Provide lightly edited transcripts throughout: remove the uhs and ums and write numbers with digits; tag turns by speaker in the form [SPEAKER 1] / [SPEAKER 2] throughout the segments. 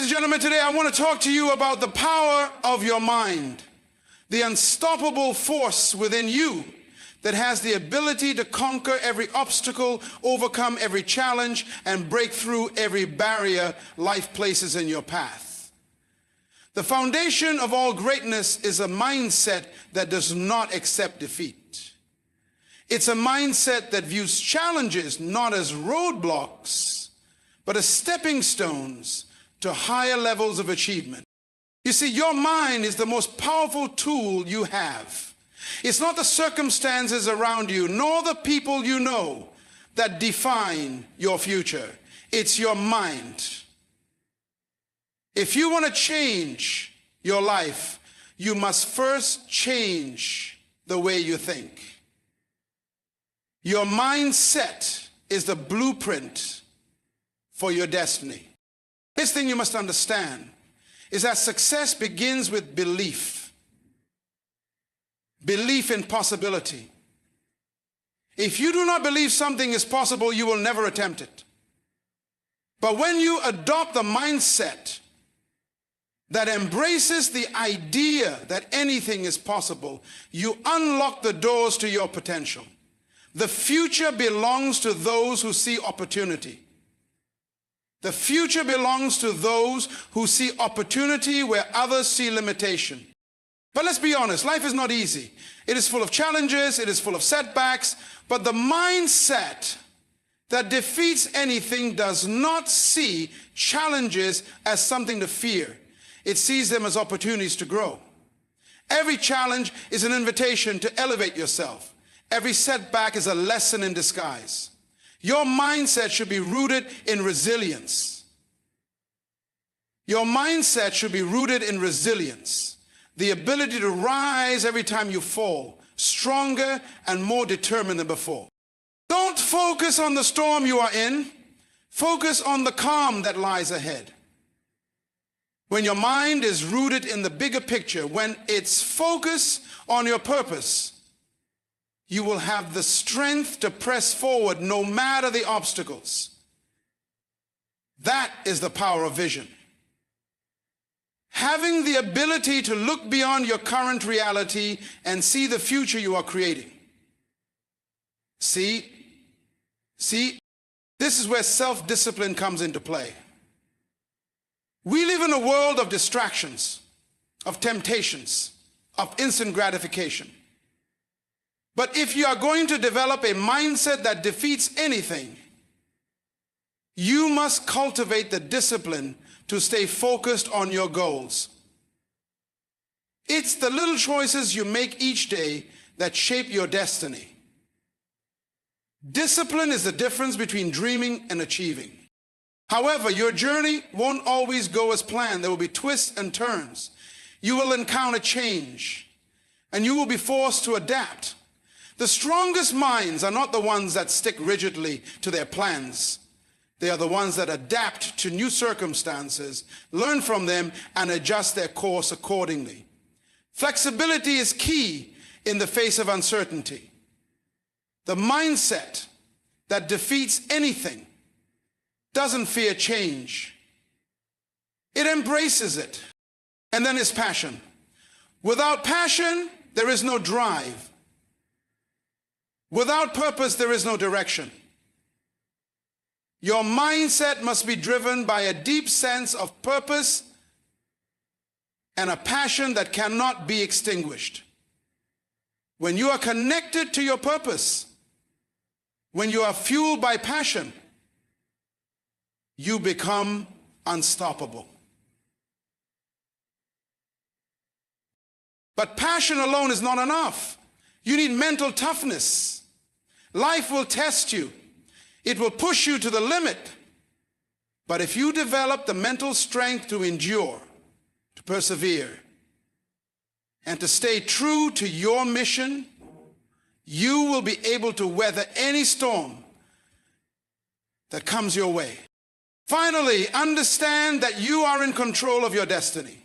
[SPEAKER 1] Ladies and gentlemen, today I want to talk to you about the power of your mind, the unstoppable force within you that has the ability to conquer every obstacle, overcome every challenge, and break through every barrier life places in your path. The foundation of all greatness is a mindset that does not accept defeat. It's a mindset that views challenges not as roadblocks, but as stepping stones to higher levels of achievement. You see, your mind is the most powerful tool you have. It's not the circumstances around you, nor the people you know that define your future. It's your mind. If you want to change your life, you must first change the way you think. Your mindset is the blueprint for your destiny. This thing you must understand is that success begins with belief. Belief in possibility. If you do not believe something is possible, you will never attempt it. But when you adopt the mindset that embraces the idea that anything is possible, you unlock the doors to your potential. The future belongs to those who see opportunity. The future belongs to those who see opportunity where others see limitation. But let's be honest, life is not easy. It is full of challenges, it is full of setbacks, but the mindset that defeats anything does not see challenges as something to fear. It sees them as opportunities to grow. Every challenge is an invitation to elevate yourself. Every setback is a lesson in disguise. Your mindset should be rooted in resilience. Your mindset should be rooted in resilience. The ability to rise every time you fall, stronger and more determined than before. Don't focus on the storm you are in. Focus on the calm that lies ahead. When your mind is rooted in the bigger picture, when it's focused on your purpose, you will have the strength to press forward no matter the obstacles. That is the power of vision. Having the ability to look beyond your current reality and see the future you are creating. See, this is where self-discipline comes into play. We live in a world of distractions, of temptations, of instant gratification. But if you are going to develop a mindset that defeats anything, you must cultivate the discipline to stay focused on your goals. It's the little choices you make each day that shape your destiny. Discipline is the difference between dreaming and achieving. However, your journey won't always go as planned. There will be twists and turns. You will encounter change, and you will be forced to adapt. The strongest minds are not the ones that stick rigidly to their plans. They are the ones that adapt to new circumstances, learn from them, and adjust their course accordingly. Flexibility is key in the face of uncertainty. The mindset that defeats anything doesn't fear change. It embraces it. And then is passion. Without passion, there is no drive. Without purpose, there is no direction. Your mindset must be driven by a deep sense of purpose and a passion that cannot be extinguished. When you are connected to your purpose, when you are fueled by passion, you become unstoppable. But passion alone is not enough. You need mental toughness. Life will test you. It will push you to the limit. But if you develop the mental strength to endure, to persevere, and to stay true to your mission, you will be able to weather any storm that comes your way. Finally, understand that you are in control of your destiny.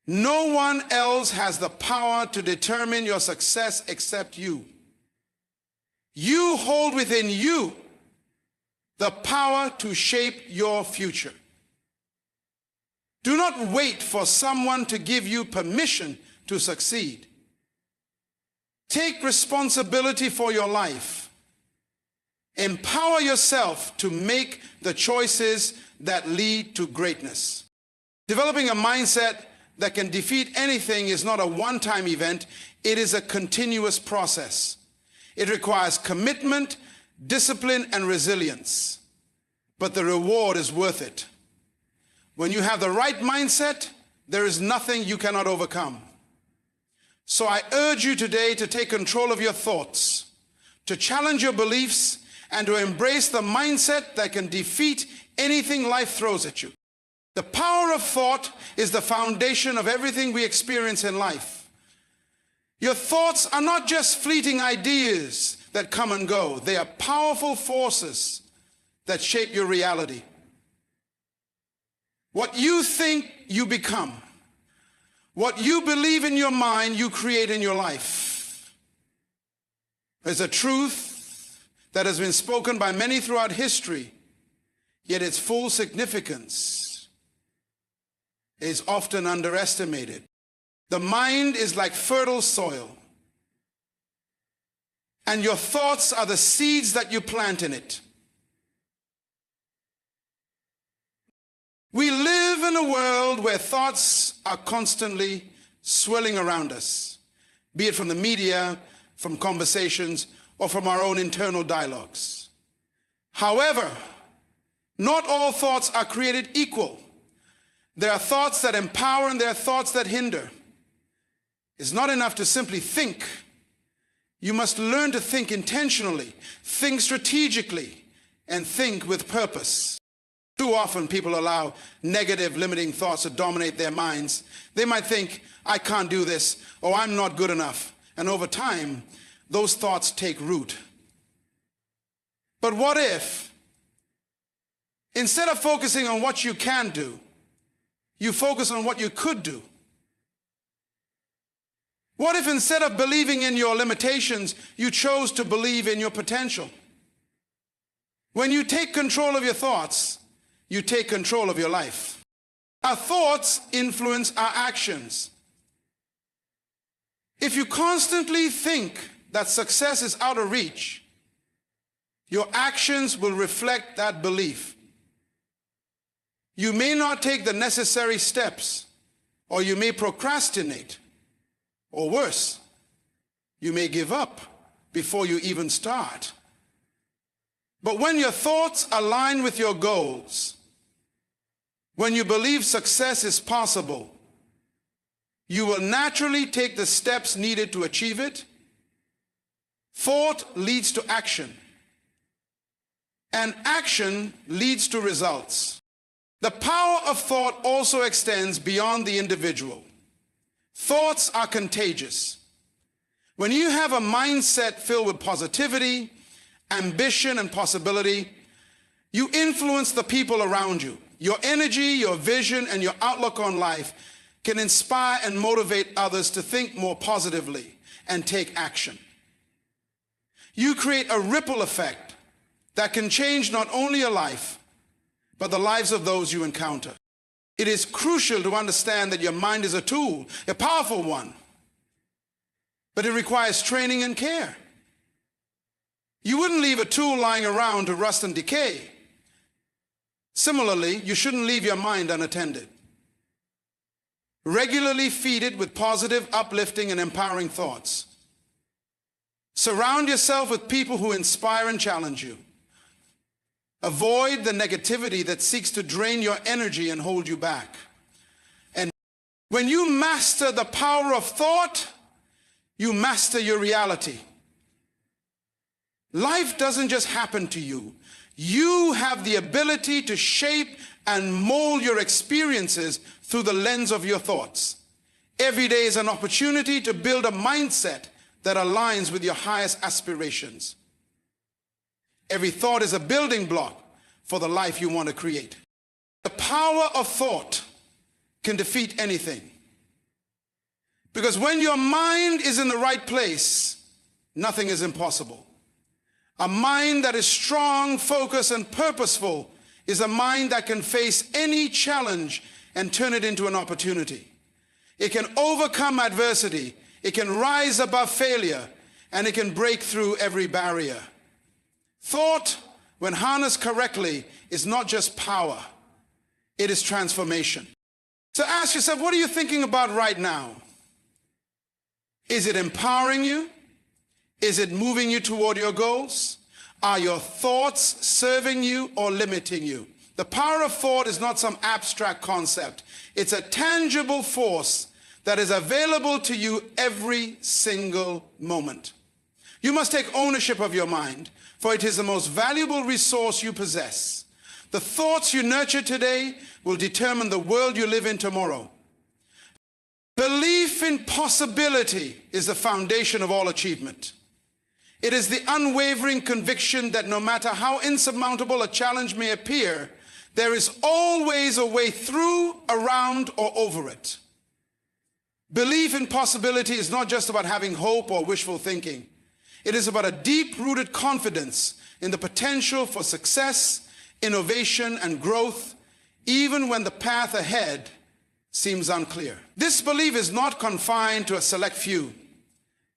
[SPEAKER 1] No one else has the power to determine your success except you. You hold within you the power to shape your future. Do not wait for someone to give you permission to succeed. Take responsibility for your life. Empower yourself to make the choices that lead to greatness. Developing a mindset that can defeat anything is not a one-time event. It is a continuous process. It requires commitment, discipline, and resilience. But the reward is worth it. When you have the right mindset, there is nothing you cannot overcome. So I urge you today to take control of your thoughts, to challenge your beliefs, and to embrace the mindset that can defeat anything life throws at you. The power of thought is the foundation of everything we experience in life. Your thoughts are not just fleeting ideas that come and go. They are powerful forces that shape your reality. What you think, you become. What you believe in your mind, you create in your life. There's a truth that has been spoken by many throughout history, yet its full significance is often underestimated. The mind is like fertile soil, and your thoughts are the seeds that you plant in it. We live in a world where thoughts are constantly swirling around us, be it from the media, from conversations, or from our own internal dialogues. However, not all thoughts are created equal. There are thoughts that empower and there are thoughts that hinder. It's not enough to simply think. You must learn to think intentionally, think strategically, and think with purpose. Too often people allow negative, limiting thoughts to dominate their minds. They might think, I can't do this, or I'm not good enough. And over time, those thoughts take root. But what if, instead of focusing on what you can do, you focus on what you could do? What if instead of believing in your limitations, you chose to believe in your potential? When you take control of your thoughts, you take control of your life. Our thoughts influence our actions. If you constantly think that success is out of reach, your actions will reflect that belief. You may not take the necessary steps, or you may procrastinate, or worse, you may give up before you even start. But when your thoughts align with your goals, when you believe success is possible, you will naturally take the steps needed to achieve it. Thought leads to action, and action leads to results. The power of thought also extends beyond the individual. Thoughts are contagious. When you have a mindset filled with positivity, ambition, and possibility, you influence the people around you. Your energy, your vision, and your outlook on life can inspire and motivate others to think more positively and take action. You create a ripple effect that can change not only your life, but the lives of those you encounter. It is crucial to understand that your mind is a tool, a powerful one, but it requires training and care. You wouldn't leave a tool lying around to rust and decay. Similarly, you shouldn't leave your mind unattended. Regularly feed it with positive, uplifting, and empowering thoughts. Surround yourself with people who inspire and challenge you. Avoid the negativity that seeks to drain your energy and hold you back. And when you master the power of thought, you master your reality. Life doesn't just happen to you. You have the ability to shape and mold your experiences through the lens of your thoughts. Every day is an opportunity to build a mindset that aligns with your highest aspirations. Every thought is a building block for the life you want to create. The power of thought can defeat anything. Because when your mind is in the right place, nothing is impossible. A mind that is strong, focused, and purposeful is a mind that can face any challenge and turn it into an opportunity. It can overcome adversity. It can rise above failure, and it can break through every barrier. Thought, when harnessed correctly, is not just power. It is transformation. So ask yourself, what are you thinking about right now? Is it empowering you? Is it moving you toward your goals? Are your thoughts serving you or limiting you? The power of thought is not some abstract concept. It's a tangible force that is available to you every single moment. You must take ownership of your mind, for it is the most valuable resource you possess. The thoughts you nurture today will determine the world you live in tomorrow. Belief in possibility is the foundation of all achievement. It is the unwavering conviction that no matter how insurmountable a challenge may appear, there is always a way through, around, or over it. Belief in possibility is not just about having hope or wishful thinking. It is about a deep-rooted confidence in the potential for success, innovation, and growth, even when the path ahead seems unclear. This belief is not confined to a select few.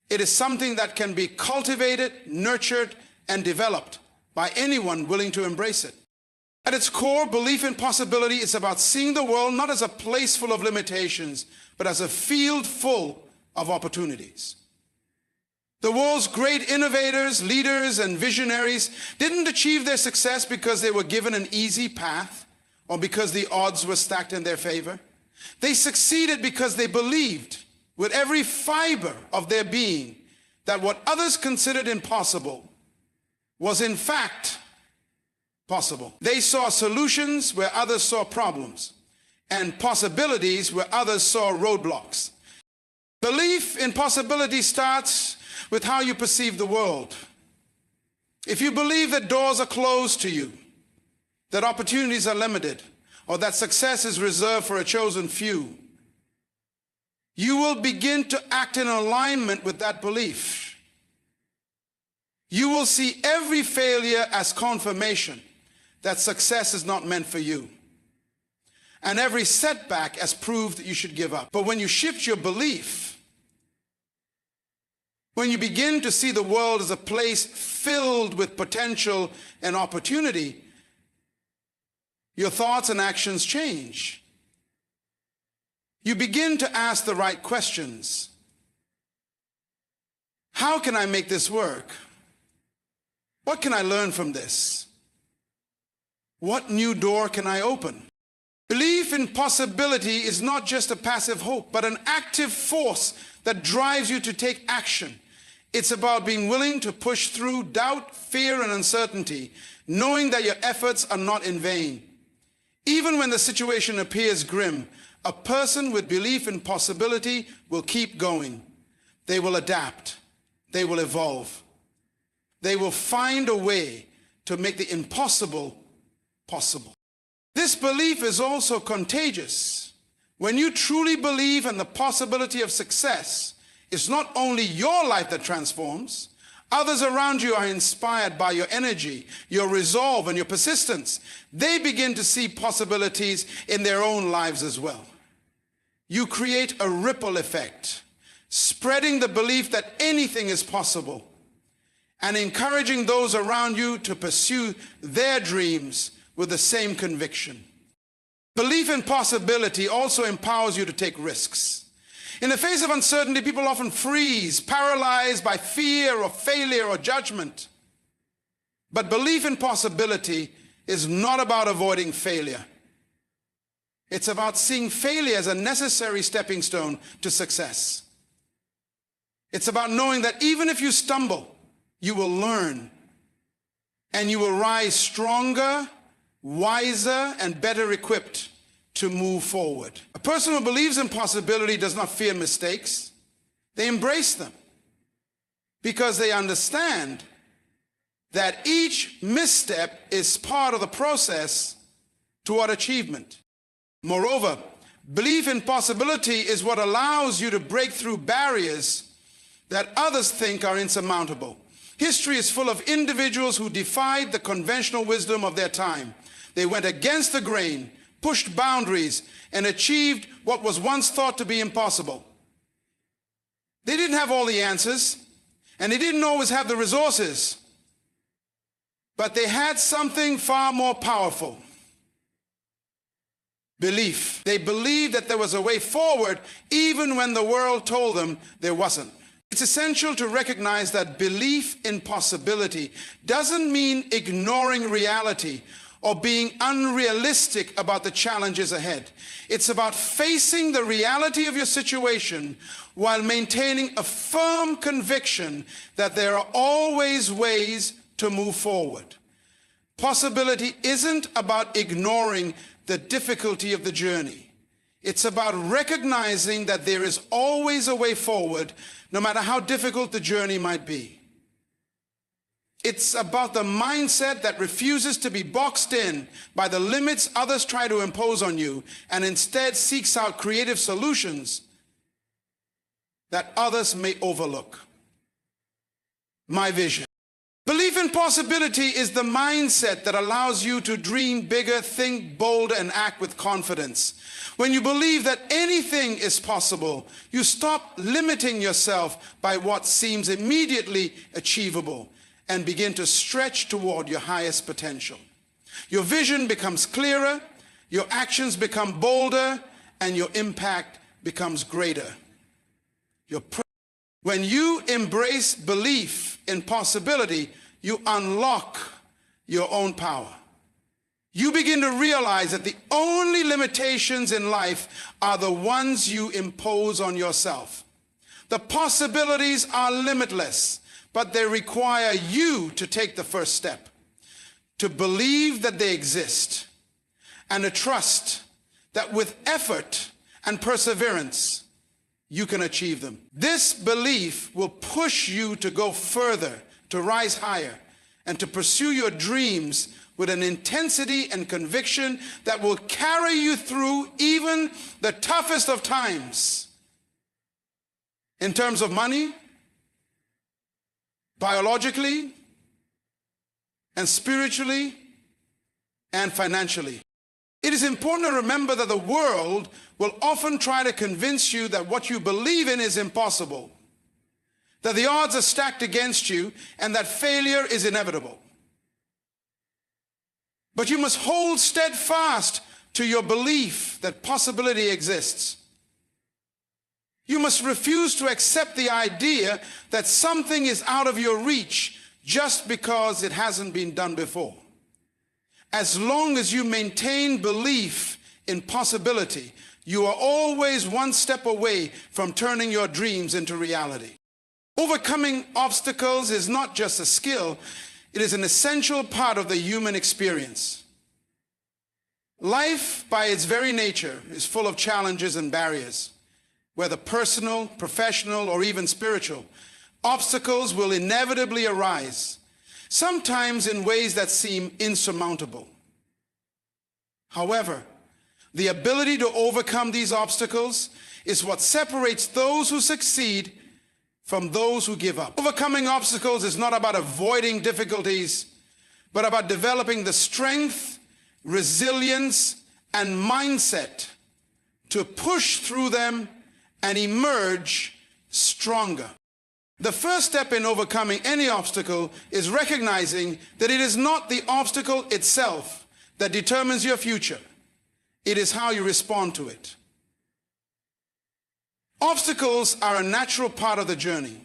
[SPEAKER 1] It is something that can be cultivated, nurtured, and developed by anyone willing to embrace it. At its core, belief in possibility is about seeing the world not as a place full of limitations, but as a field full of opportunities. The world's great innovators, leaders, and visionaries didn't achieve their success because they were given an easy path or because the odds were stacked in their favor. They succeeded because they believed with every fiber of their being that what others considered impossible was in fact possible. They saw solutions where others saw problems, and possibilities where others saw roadblocks. Belief in possibility starts with how you perceive the world. If you believe that doors are closed to you, that opportunities are limited, or that success is reserved for a chosen few, you will begin to act in alignment with that belief. You will see every failure as confirmation that success is not meant for you, and every setback as proof that you should give up. But when you shift your belief, when you begin to see the world as a place filled with potential and opportunity, your thoughts and actions change. You begin to ask the right questions. How can I make this work? What can I learn from this? What new door can I open? Belief in possibility is not just a passive hope, but an active force that drives you to take action. It's about being willing to push through doubt, fear, and uncertainty, knowing that your efforts are not in vain. Even when the situation appears grim, a person with belief in possibility will keep going. They will adapt. They will evolve. They will find a way to make the impossible possible. This belief is also contagious. When you truly believe in the possibility of success, it's not only your life that transforms. Others around you are inspired by your energy, your resolve, and your persistence. They begin to see possibilities in their own lives as well. You create a ripple effect, spreading the belief that anything is possible and encouraging those around you to pursue their dreams with the same conviction. Belief in possibility also empowers you to take risks. In the face of uncertainty, people often freeze, paralyzed by fear or failure or judgment. But belief in possibility is not about avoiding failure. It's about seeing failure as a necessary stepping stone to success. It's about knowing that even if you stumble, you will learn, and you will rise stronger, wiser, and better equipped to move forward. A person who believes in possibility does not fear mistakes. They embrace them because they understand that each misstep is part of the process toward achievement. Moreover, belief in possibility is what allows you to break through barriers that others think are insurmountable. History is full of individuals who defied the conventional wisdom of their time. They went against the grain, pushed boundaries, and achieved what was once thought to be impossible. They didn't have all the answers, and they didn't always have the resources, but they had something far more powerful: belief. They believed that there was a way forward even when the world told them there wasn't. It's essential to recognize that belief in possibility doesn't mean ignoring reality or being unrealistic about the challenges ahead. It's about facing the reality of your situation while maintaining a firm conviction that there are always ways to move forward. Possibility isn't about ignoring the difficulty of the journey. It's about recognizing that there is always a way forward, no matter how difficult the journey might be. It's about the mindset that refuses to be boxed in by the limits others try to impose on you, and instead seeks out creative solutions that others may overlook. My vision. Belief in possibility is the mindset that allows you to dream bigger, think bolder, and act with confidence. When you believe that anything is possible, you stop limiting yourself by what seems immediately achievable and begin to stretch toward your highest potential. Your vision becomes clearer, your actions become bolder, and your impact becomes greater. When you embrace belief in possibility, you unlock your own power. You begin to realize that the only limitations in life are the ones you impose on yourself. The possibilities are limitless, but they require you to take the first step, to believe that they exist, and to trust that with effort and perseverance, you can achieve them. This belief will push you to go further, to rise higher, and to pursue your dreams with an intensity and conviction that will carry you through even the toughest of times. In terms of money, biologically, and spiritually, and financially. It is important to remember that the world will often try to convince you that what you believe in is impossible, that the odds are stacked against you, and that failure is inevitable. But you must hold steadfast to your belief that possibility exists. You must refuse to accept the idea that something is out of your reach just because it hasn't been done before. As long as you maintain belief in possibility, you are always one step away from turning your dreams into reality. Overcoming obstacles is not just a skill, it is an essential part of the human experience. Life, by its very nature, is full of challenges and barriers. Whether personal, professional, or even spiritual, obstacles will inevitably arise, sometimes in ways that seem insurmountable. However, the ability to overcome these obstacles is what separates those who succeed from those who give up. Overcoming obstacles is not about avoiding difficulties, but about developing the strength, resilience, and mindset to push through them and emerge stronger. The first step in overcoming any obstacle is recognizing that it is not the obstacle itself that determines your future. It is how you respond to it. Obstacles are a natural part of the journey.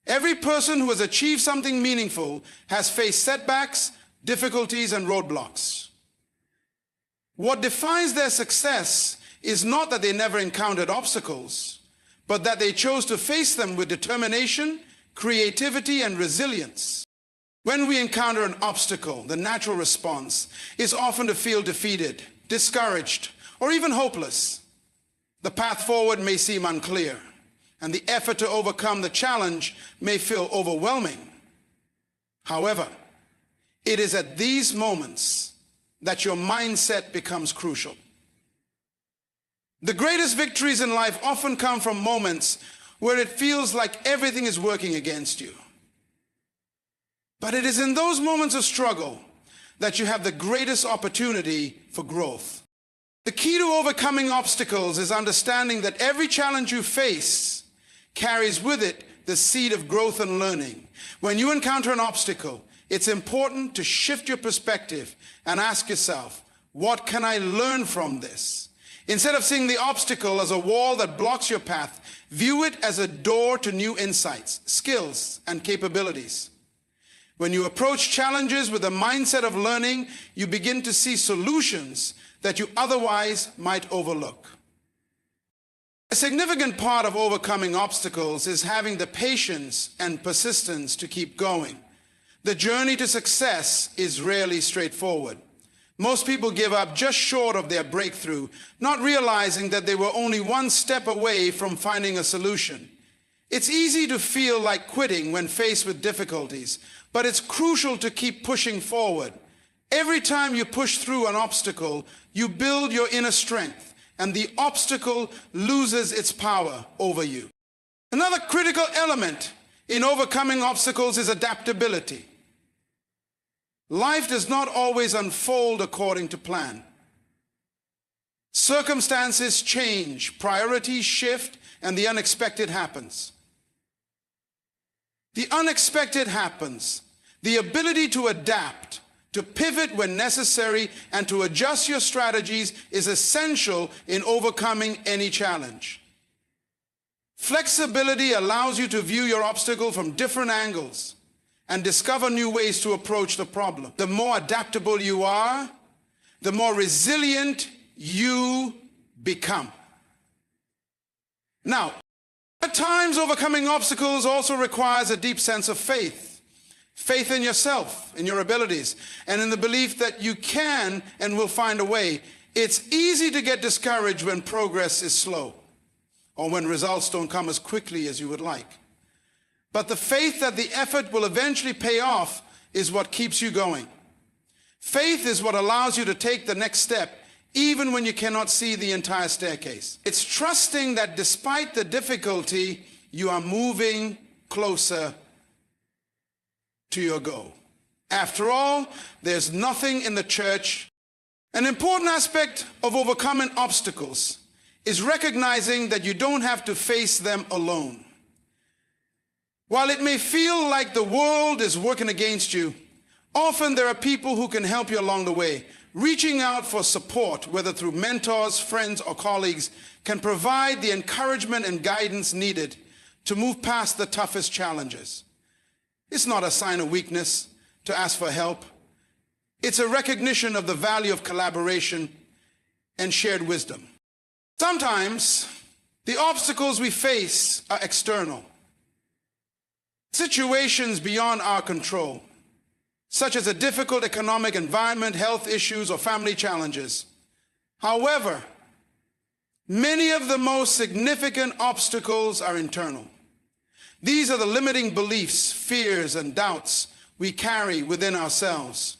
[SPEAKER 1] Every person who has achieved something meaningful has faced setbacks, difficulties, and roadblocks. What defines their success is not that they never encountered obstacles, but that they chose to face them with determination, creativity, and resilience. When we encounter an obstacle, the natural response is often to feel defeated, discouraged, or even hopeless. The path forward may seem unclear, and the effort to overcome the challenge may feel overwhelming. However, it is at these moments that your mindset becomes crucial. The greatest victories in life often come from moments where it feels like everything is working against you. But it is in those moments of struggle that you have the greatest opportunity for growth. The key to overcoming obstacles is understanding that every challenge you face carries with it the seed of growth and learning. When you encounter an obstacle, it's important to shift your perspective and ask yourself, what can I learn from this? Instead of seeing the obstacle as a wall that blocks your path, view it as a door to new insights, skills, and capabilities. When you approach challenges with a mindset of learning, you begin to see solutions that you otherwise might overlook. A significant part of overcoming obstacles is having the patience and persistence to keep going. The journey to success is rarely straightforward. Most people give up just short of their breakthrough, not realizing that they were only one step away from finding a solution. It's easy to feel like quitting when faced with difficulties, but it's crucial to keep pushing forward. Every time you push through an obstacle, you build your inner strength, and the obstacle loses its power over you. Another critical element in overcoming obstacles is adaptability. Life does not always unfold according to plan. Circumstances change, priorities shift, and the unexpected happens. The unexpected happens. The ability to adapt, to pivot when necessary, and to adjust your strategies is essential in overcoming any challenge. Flexibility allows you to view your obstacle from different angles and discover new ways to approach the problem. The more adaptable you are, the more resilient you become. Now, at times, overcoming obstacles also requires a deep sense of faith. Faith in yourself, in your abilities, and in the belief that you can and will find a way. It's easy to get discouraged when progress is slow or when results don't come as quickly as you would like. But the faith that the effort will eventually pay off is what keeps you going. Faith is what allows you to take the next step, even when you cannot see the entire staircase. It's trusting that despite the difficulty, you are moving closer to your goal. After all, there's nothing in the church. An important aspect of overcoming obstacles is recognizing that you don't have to face them alone. While it may feel like the world is working against you, often there are people who can help you along the way. Reaching out for support, whether through mentors, friends, or colleagues, can provide the encouragement and guidance needed to move past the toughest challenges. It's not a sign of weakness to ask for help. It's a recognition of the value of collaboration and shared wisdom. Sometimes the obstacles we face are external. Situations beyond our control, such as a difficult economic environment, health issues, or family challenges. However, many of the most significant obstacles are internal. These are the limiting beliefs, fears, and doubts we carry within ourselves.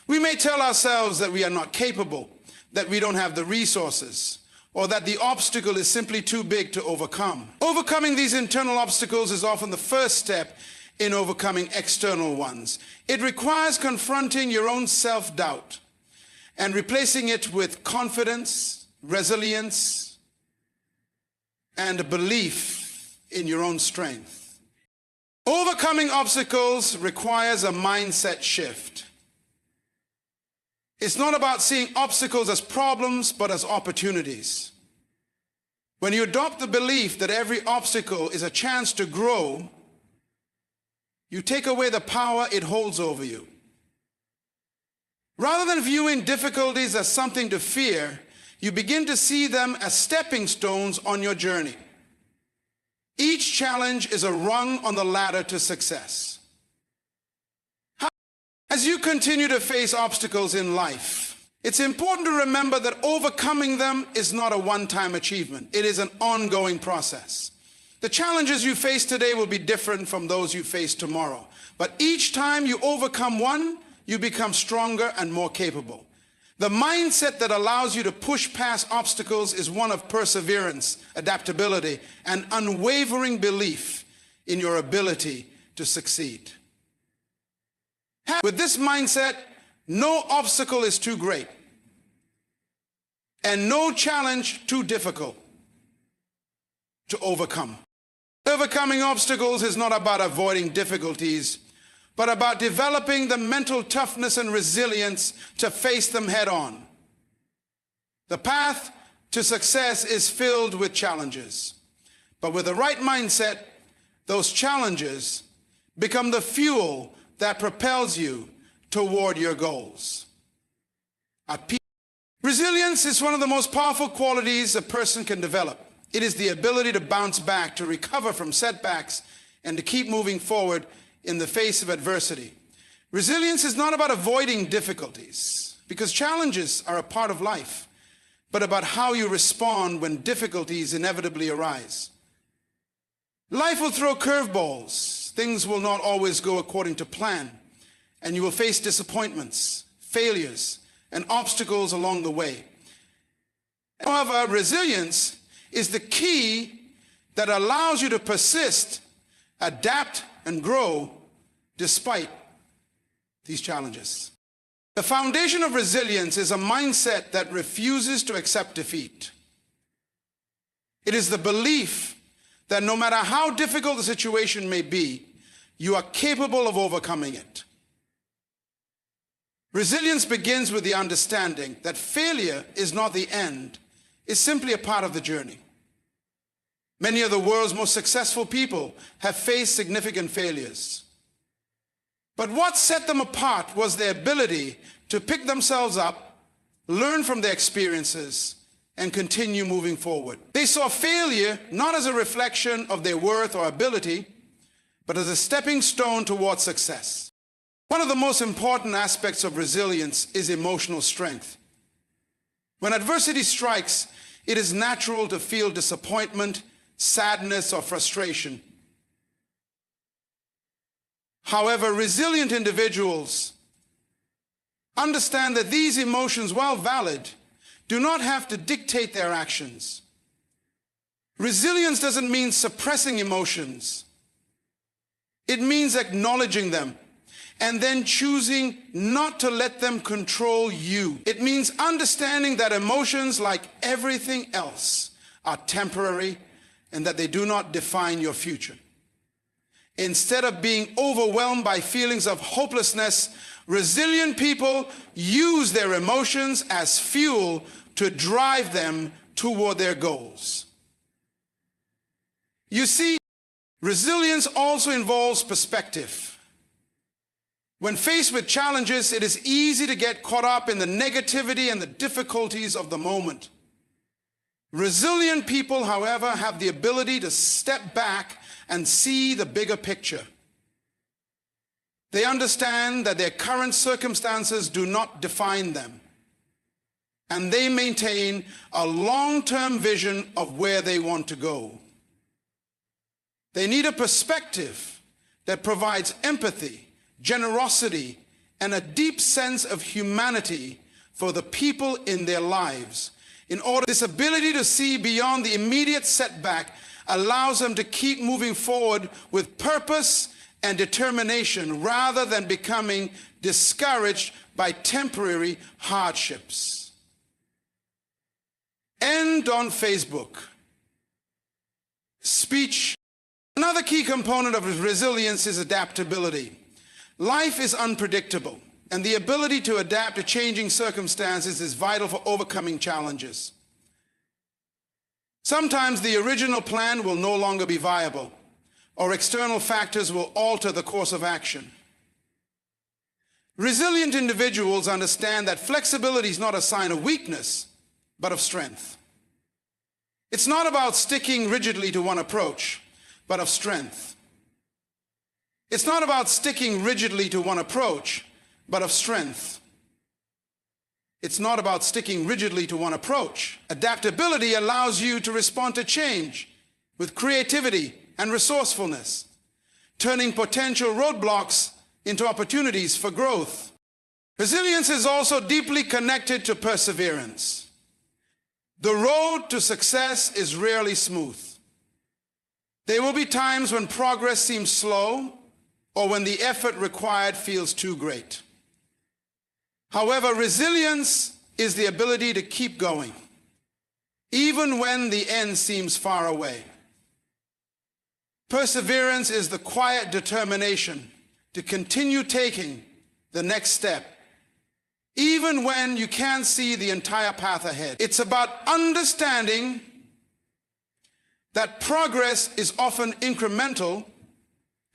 [SPEAKER 1] We may tell ourselves that we are not capable, that we don't have the resources, or that the obstacle is simply too big to overcome. Overcoming these internal obstacles is often the first step in overcoming external ones. It requires confronting your own self-doubt and replacing it with confidence, resilience, and a belief in your own strength. Overcoming obstacles requires a mindset shift. It's not about seeing obstacles as problems, but as opportunities. When you adopt the belief that every obstacle is a chance to grow, you take away the power it holds over you. Rather than viewing difficulties as something to fear, you begin to see them as stepping stones on your journey. Each challenge is a rung on the ladder to success. As you continue to face obstacles in life, it's important to remember that overcoming them is not a one-time achievement. It is an ongoing process. The challenges you face today will be different from those you face tomorrow. But each time you overcome one, you become stronger and more capable. The mindset that allows you to push past obstacles is one of perseverance, adaptability, and unwavering belief in your ability to succeed. With this mindset, no obstacle is too great. and no challenge too difficult to overcome. Overcoming obstacles is not about avoiding difficulties, but about developing the mental toughness and resilience to face them head on. The path to success is filled with challenges, but with the right mindset, those challenges become the fuel that propels you toward your goals. Resilience is one of the most powerful qualities a person can develop. It is the ability to bounce back, to recover from setbacks, and to keep moving forward in the face of adversity. Resilience is not about avoiding difficulties, because challenges are a part of life, but about how you respond when difficulties inevitably arise. Life will throw curveballs. Things will not always go according to plan, and you will face disappointments, failures, and obstacles along the way. However, resilience is the key that allows you to persist, adapt, and grow despite these challenges. The foundation of resilience is a mindset that refuses to accept defeat. It is the belief that no matter how difficult the situation may be, you are capable of overcoming it. Resilience begins with the understanding that failure is not the end, it's simply a part of the journey. Many of the world's most successful people have faced significant failures. But what set them apart was their ability to pick themselves up, learn from their experiences, and continue moving forward. They saw failure not as a reflection of their worth or ability, but as a stepping stone towards success. One of the most important aspects of resilience is emotional strength. When adversity strikes, it is natural to feel disappointment, sadness, or frustration. However, resilient individuals understand that these emotions, while valid, do not have to dictate their actions. Resilience doesn't mean suppressing emotions. It means acknowledging them and then choosing not to let them control you. It means understanding that emotions, like everything else, are temporary and that they do not define your future. Instead of being overwhelmed by feelings of hopelessness, resilient people use their emotions as fuel to drive them toward their goals. You see, resilience also involves perspective. When faced with challenges, it is easy to get caught up in the negativity and the difficulties of the moment. Resilient people, however, have the ability to step back and see the bigger picture. They understand that their current circumstances do not define them, and they maintain a long-term vision of where they want to go. They need a perspective that provides empathy, generosity, and a deep sense of humanity for the people in their lives. In order, this ability to see beyond the immediate setback allows them to keep moving forward with purpose and determination rather than becoming discouraged by temporary hardships. End on Facebook. Speech. Another key component of resilience is adaptability. Life is unpredictable, and the ability to adapt to changing circumstances is vital for overcoming challenges. Sometimes the original plan will no longer be viable, or external factors will alter the course of action. Resilient individuals understand that flexibility is not a sign of weakness, but of strength. It's not about sticking rigidly to one approach, but of strength. It's not about sticking rigidly to one approach, but of strength. It's not about sticking rigidly to one approach. Adaptability allows you to respond to change with creativity and resourcefulness, turning potential roadblocks into opportunities for growth. Resilience is also deeply connected to perseverance. The road to success is rarely smooth. There will be times when progress seems slow or when the effort required feels too great. However, resilience is the ability to keep going, even when the end seems far away. Perseverance is the quiet determination to continue taking the next step, even when you can't see the entire path ahead. It's about understanding that progress is often incremental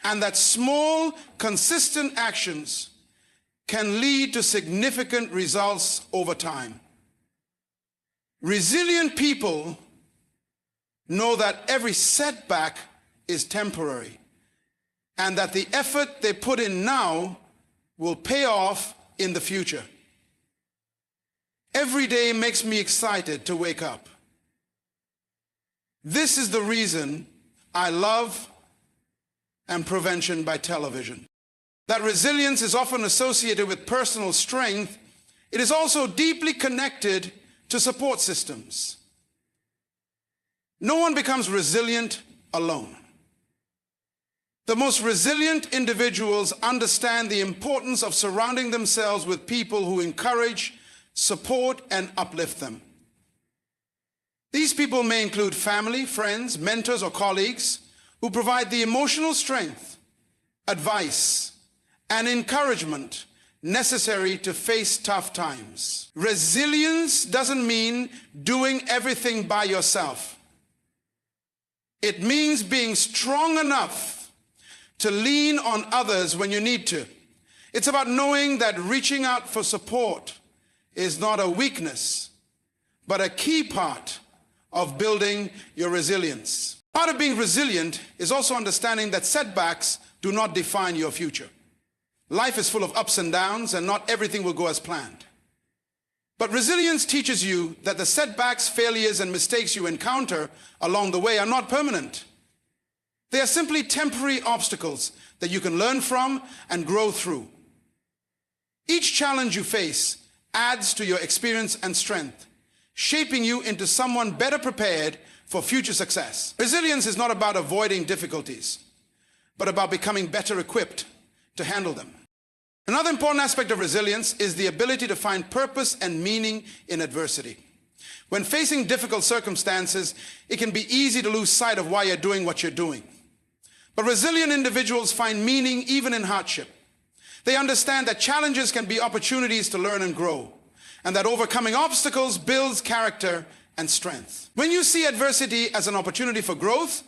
[SPEAKER 1] and that small, consistent actions can lead to significant results over time. Resilient people know that every setback is temporary and that the effort they put in now will pay off in the future. Every day makes me excited to wake up. This is the reason I love and prevention by television. That resilience is often associated with personal strength. It is also deeply connected to support systems. No one becomes resilient alone. The most resilient individuals understand the importance of surrounding themselves with people who encourage, support, and uplift them. These people may include family, friends, mentors, or colleagues who provide the emotional strength, advice, and encouragement necessary to face tough times. Resilience doesn't mean doing everything by yourself. It means being strong enough to lean on others when you need to. It's about knowing that reaching out for support is not a weakness, but a key part of building your resilience. Part of being resilient is also understanding that setbacks do not define your future. Life is full of ups and downs, and not everything will go as planned. But resilience teaches you that the setbacks, failures, and mistakes you encounter along the way are not permanent. They are simply temporary obstacles that you can learn from and grow through. Each challenge you face adds to your experience and strength, shaping you into someone better prepared for future success. Resilience is not about avoiding difficulties, but about becoming better equipped to handle them. Another important aspect of resilience is the ability to find purpose and meaning in adversity. When facing difficult circumstances, it can be easy to lose sight of why you're doing what you're doing. But resilient individuals find meaning even in hardship. They understand that challenges can be opportunities to learn and grow, and that overcoming obstacles builds character and strength. When you see adversity as an opportunity for growth,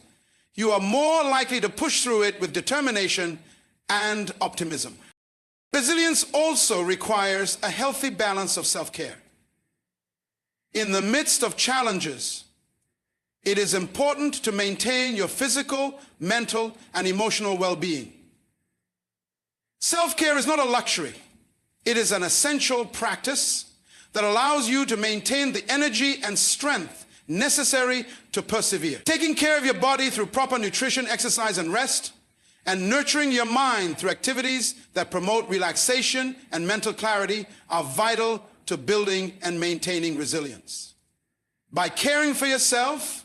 [SPEAKER 1] you are more likely to push through it with determination and optimism. Resilience also requires a healthy balance of self-care. In the midst of challenges, it is important to maintain your physical, mental, and emotional well-being. Self-care is not a luxury. It is an essential practice that allows you to maintain the energy and strength necessary to persevere. Taking care of your body through proper nutrition, exercise, and rest, and nurturing your mind through activities that promote relaxation and mental clarity are vital to building and maintaining resilience. By caring for yourself,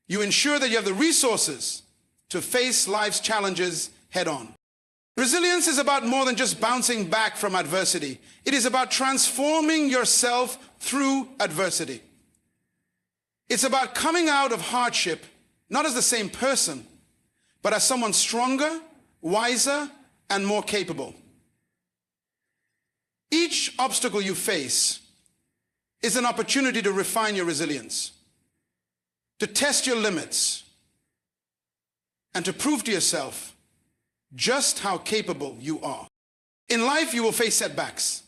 [SPEAKER 1] you ensure that you have the resources to face life's challenges head-on. Resilience is about more than just bouncing back from adversity. It is about transforming yourself through adversity. It's about coming out of hardship not as the same person, but as someone stronger, wiser, and more capable. Each obstacle you face is an opportunity to refine your resilience, to test your limits, and to prove to yourself just how capable you are. In life, you will face setbacks.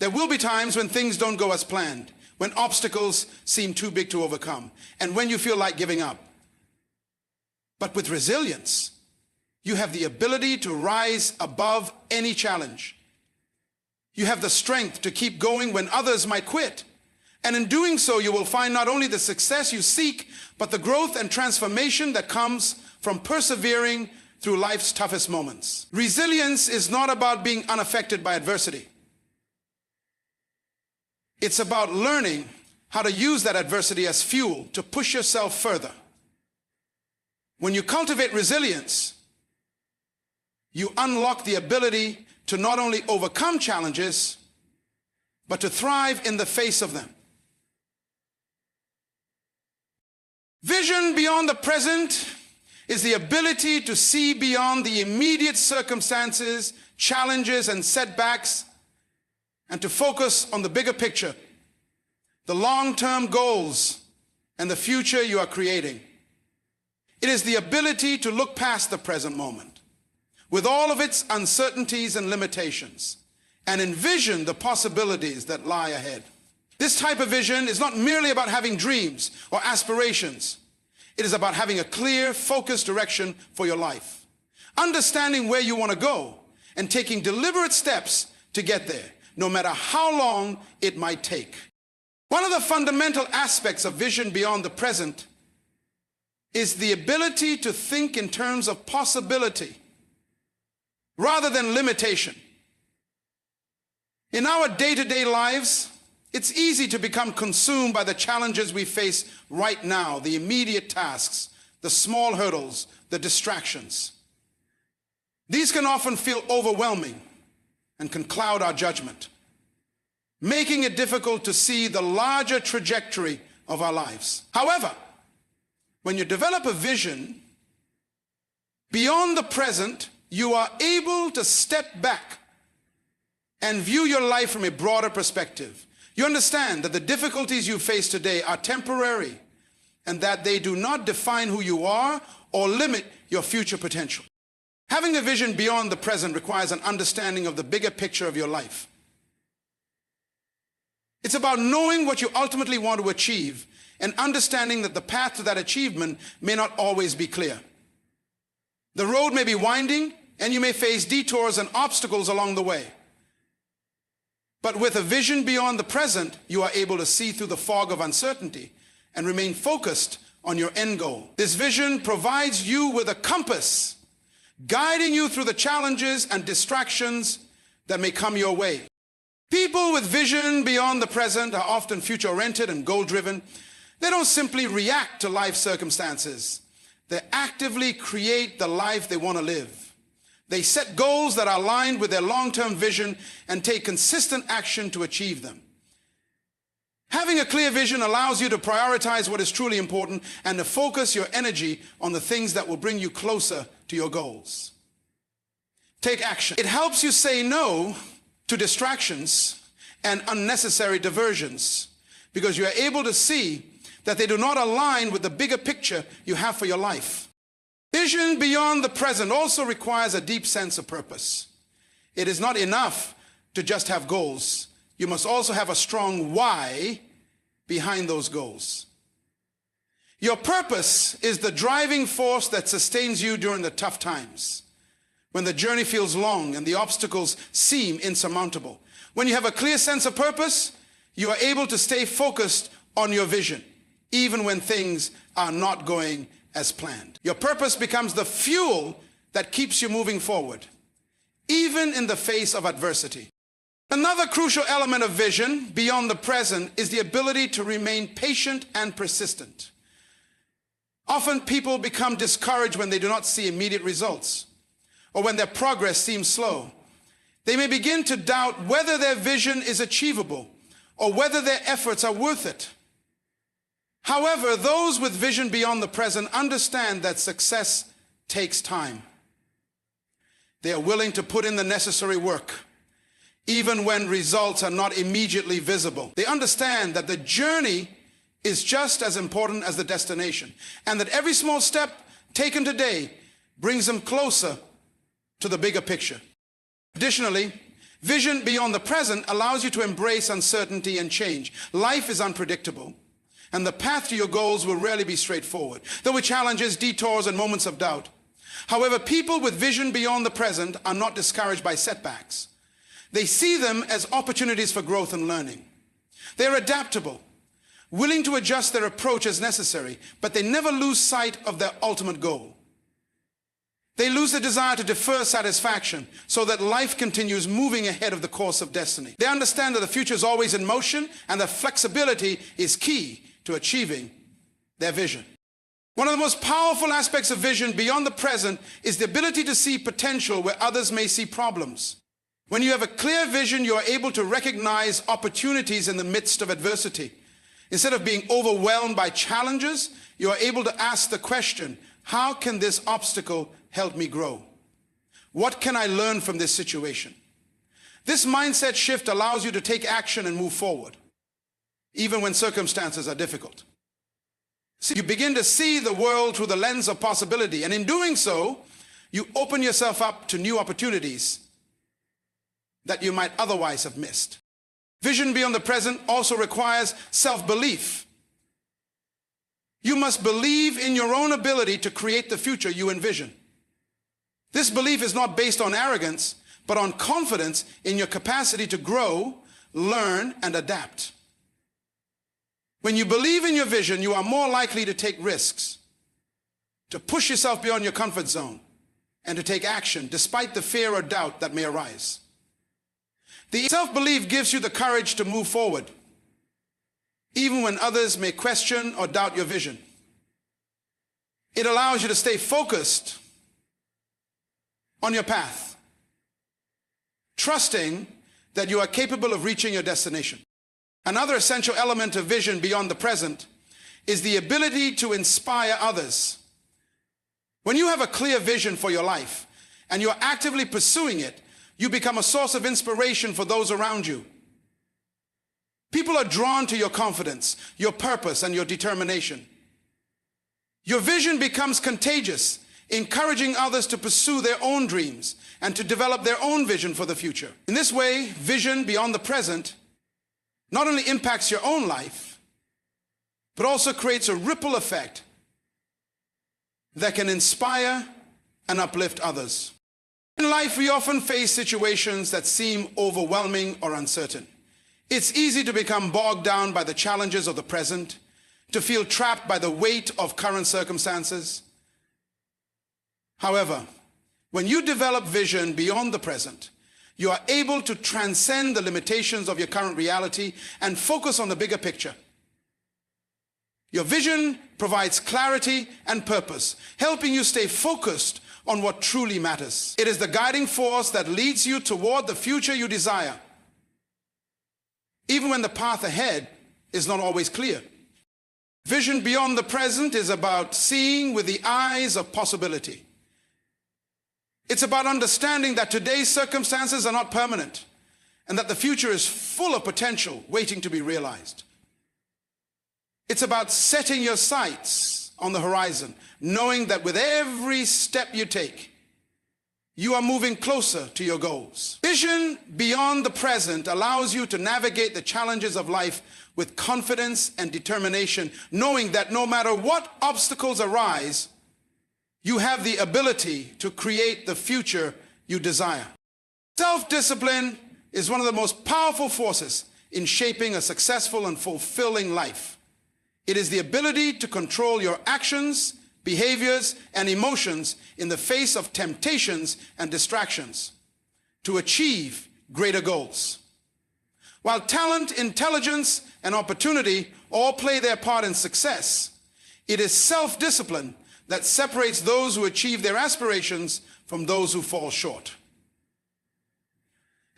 [SPEAKER 1] There will be times when things don't go as planned, when obstacles seem too big to overcome, and when you feel like giving up. But with resilience, you have the ability to rise above any challenge. You have the strength to keep going when others might quit. And in doing so, you will find not only the success you seek, but the growth and transformation that comes from persevering through life's toughest moments. Resilience is not about being unaffected by adversity. It's about learning how to use that adversity as fuel to push yourself further. When you cultivate resilience, you unlock the ability to not only overcome challenges, but to thrive in the face of them. Vision beyond the present is the ability to see beyond the immediate circumstances, challenges, and setbacks, and to focus on the bigger picture, the long-term goals, and the future you are creating. It is the ability to look past the present moment, with all of its uncertainties and limitations, and envision the possibilities that lie ahead. This type of vision is not merely about having dreams or aspirations. It is about having a clear, focused direction for your life, understanding where you want to go, and taking deliberate steps to get there, no matter how long it might take. One of the fundamental aspects of vision beyond the present is the ability to think in terms of possibility rather than limitation. In our day-to-day lives, it's easy to become consumed by the challenges we face right now, the immediate tasks, the small hurdles, the distractions. These can often feel overwhelming and can cloud our judgment, making it difficult to see the larger trajectory of our lives. However, when you develop a vision beyond the present, you are able to step back and view your life from a broader perspective. You understand that the difficulties you face today are temporary and that they do not define who you are or limit your future potential. Having a vision beyond the present requires an understanding of the bigger picture of your life. It's about knowing what you ultimately want to achieve and understanding that the path to that achievement may not always be clear. The road may be winding and you may face detours and obstacles along the way. But with a vision beyond the present, you are able to see through the fog of uncertainty and remain focused on your end goal. This vision provides you with a compass, guiding you through the challenges and distractions that may come your way. People with vision beyond the present are often future-oriented and goal-driven. They don't simply react to life circumstances. They actively create the life they want to live. They set goals that are aligned with their long-term vision and take consistent action to achieve them. Having a clear vision allows you to prioritize what is truly important and to focus your energy on the things that will bring you closer to your goals. Take action. It helps you say no to distractions and unnecessary diversions because you are able to see that they do not align with the bigger picture you have for your life. Vision beyond the present also requires a deep sense of purpose. It is not enough to just have goals. You must also have a strong why behind those goals. Your purpose is the driving force that sustains you during the tough times, when the journey feels long and the obstacles seem insurmountable. When you have a clear sense of purpose, you are able to stay focused on your vision, even when things are not going as planned. Your purpose becomes the fuel that keeps you moving forward, even in the face of adversity. Another crucial element of vision beyond the present is the ability to remain patient and persistent. Often people become discouraged when they do not see immediate results or when their progress seems slow. They may begin to doubt whether their vision is achievable or whether their efforts are worth it. However, those with vision beyond the present understand that success takes time. They are willing to put in the necessary work, even when results are not immediately visible. They understand that the journey is just as important as the destination, and that every small step taken today brings them closer to the bigger picture. Additionally, vision beyond the present allows you to embrace uncertainty and change. Life is unpredictable, and the path to your goals will rarely be straightforward. There will be challenges, detours, and moments of doubt. However, people with vision beyond the present are not discouraged by setbacks. They see them as opportunities for growth and learning. They are adaptable, willing to adjust their approach as necessary, but they never lose sight of their ultimate goal. They lose the desire to defer satisfaction so that life continues moving ahead of the course of destiny. They understand that the future is always in motion and that flexibility is key to achieving their vision. One of the most powerful aspects of vision beyond the present is the ability to see potential where others may see problems. When you have a clear vision, you are able to recognize opportunities in the midst of adversity. Instead of being overwhelmed by challenges, you are able to ask the question, how can this obstacle help me grow? What can I learn from this situation? This mindset shift allows you to take action and move forward, even when circumstances are difficult. See, you begin to see the world through the lens of possibility, and in doing so, you open yourself up to new opportunities that you might otherwise have missed. Vision beyond the present also requires self-belief. You must believe in your own ability to create the future you envision. This belief is not based on arrogance, but on confidence in your capacity to grow, learn, and adapt. When you believe in your vision, you are more likely to take risks, to push yourself beyond your comfort zone, and to take action despite the fear or doubt that may arise. The self-belief gives you the courage to move forward, even when others may question or doubt your vision. It allows you to stay focused on your path, trusting that you are capable of reaching your destination. Another essential element of vision beyond the present is the ability to inspire others. When you have a clear vision for your life and you are actively pursuing it, you become a source of inspiration for those around you. People are drawn to your confidence, your purpose, and your determination. Your vision becomes contagious, encouraging others to pursue their own dreams and to develop their own vision for the future. In this way, vision beyond the present not only impacts your own life, but also creates a ripple effect that can inspire and uplift others. In life, we often face situations that seem overwhelming or uncertain. It's easy to become bogged down by the challenges of the present, to feel trapped by the weight of current circumstances. However, when you develop vision beyond the present, you are able to transcend the limitations of your current reality and focus on the bigger picture. Your vision provides clarity and purpose, helping you stay focused on what truly matters. It is the guiding force that leads you toward the future you desire, even when the path ahead is not always clear. Vision beyond the present is about seeing with the eyes of possibility. It's about understanding that today's circumstances are not permanent and that the future is full of potential waiting to be realized. It's about setting your sights on the horizon, knowing that with every step you take, you are moving closer to your goals. Vision beyond the present allows you to navigate the challenges of life with confidence and determination, knowing that no matter what obstacles arise, you have the ability to create the future you desire. Self-discipline is one of the most powerful forces in shaping a successful and fulfilling life. It is the ability to control your actions, behaviors, and emotions in the face of temptations and distractions to achieve greater goals. While talent, intelligence, and opportunity all play their part in success, it is self-discipline that separates those who achieve their aspirations from those who fall short.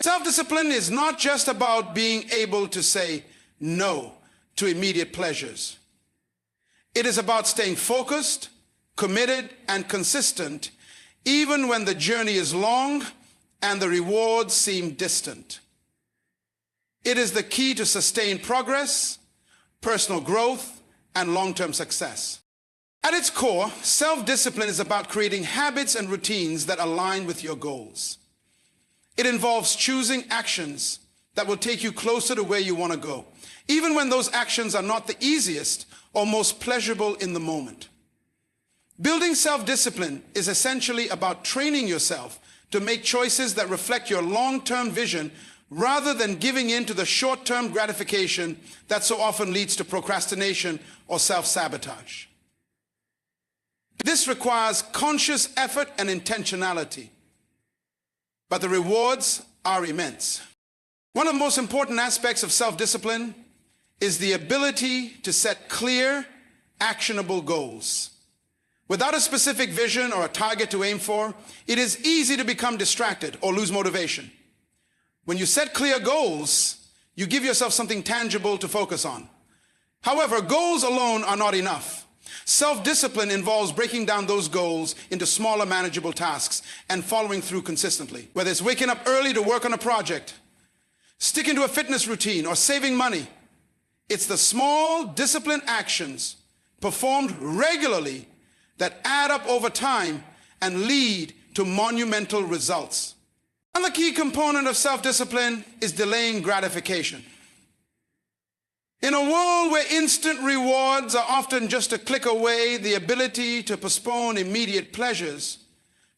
[SPEAKER 1] Self-discipline is not just about being able to say no to immediate pleasures. It is about staying focused, committed, and consistent, even when the journey is long and the rewards seem distant. It is the key to sustained progress, personal growth, and long-term success. At its core, self-discipline is about creating habits and routines that align with your goals. It involves choosing actions that will take you closer to where you want to go, even when those actions are not the easiest or most pleasurable in the moment. Building self-discipline is essentially about training yourself to make choices that reflect your long-term vision rather than giving in to the short-term gratification that so often leads to procrastination or self-sabotage. This requires conscious effort and intentionality, but the rewards are immense. One of the most important aspects of self-discipline is the ability to set clear, actionable goals. Without a specific vision or a target to aim for, it is easy to become distracted or lose motivation. When you set clear goals, you give yourself something tangible to focus on. However, goals alone are not enough. Self-discipline involves breaking down those goals into smaller manageable tasks and following through consistently. Whether it's waking up early to work on a project, sticking to a fitness routine, or saving money, it's the small, disciplined actions performed regularly that add up over time and lead to monumental results. Another key component of self-discipline is delaying gratification. In a world where instant rewards are often just a click away, the ability to postpone immediate pleasures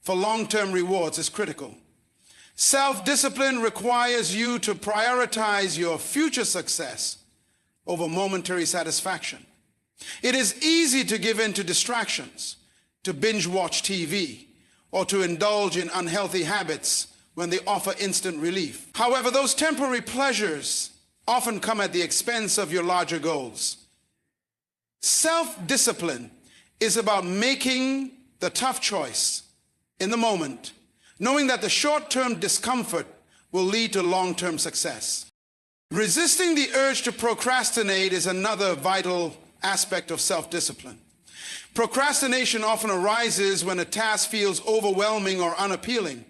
[SPEAKER 1] for long-term rewards is critical. Self-discipline requires you to prioritize your future success over momentary satisfaction. It is easy to give in to distractions, to binge watch TV, or to indulge in unhealthy habits when they offer instant relief. However, those temporary pleasures often come at the expense of your larger goals. Self-discipline is about making the tough choice in the moment, knowing that the short-term discomfort will lead to long-term success. Resisting the urge to procrastinate is another vital aspect of self-discipline. Procrastination often arises when a task feels overwhelming or unappealing.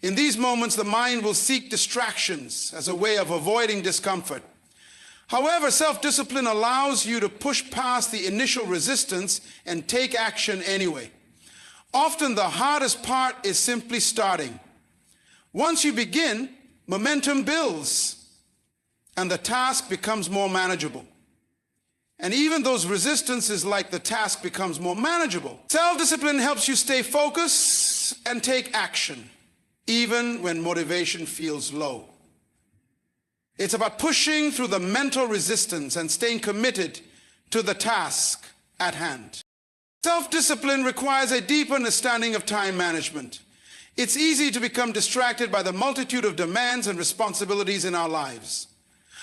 [SPEAKER 1] In these moments, the mind will seek distractions as a way of avoiding discomfort. However, self-discipline allows you to push past the initial resistance and take action anyway. Often the hardest part is simply starting. Once you begin, momentum builds and the task becomes more manageable. And even those resistances, like the task, becomes more manageable. Self-discipline helps you stay focused and take action, even when motivation feels low. It's about pushing through the mental resistance and staying committed to the task at hand. Self-discipline requires a deep understanding of time management. It's easy to become distracted by the multitude of demands and responsibilities in our lives.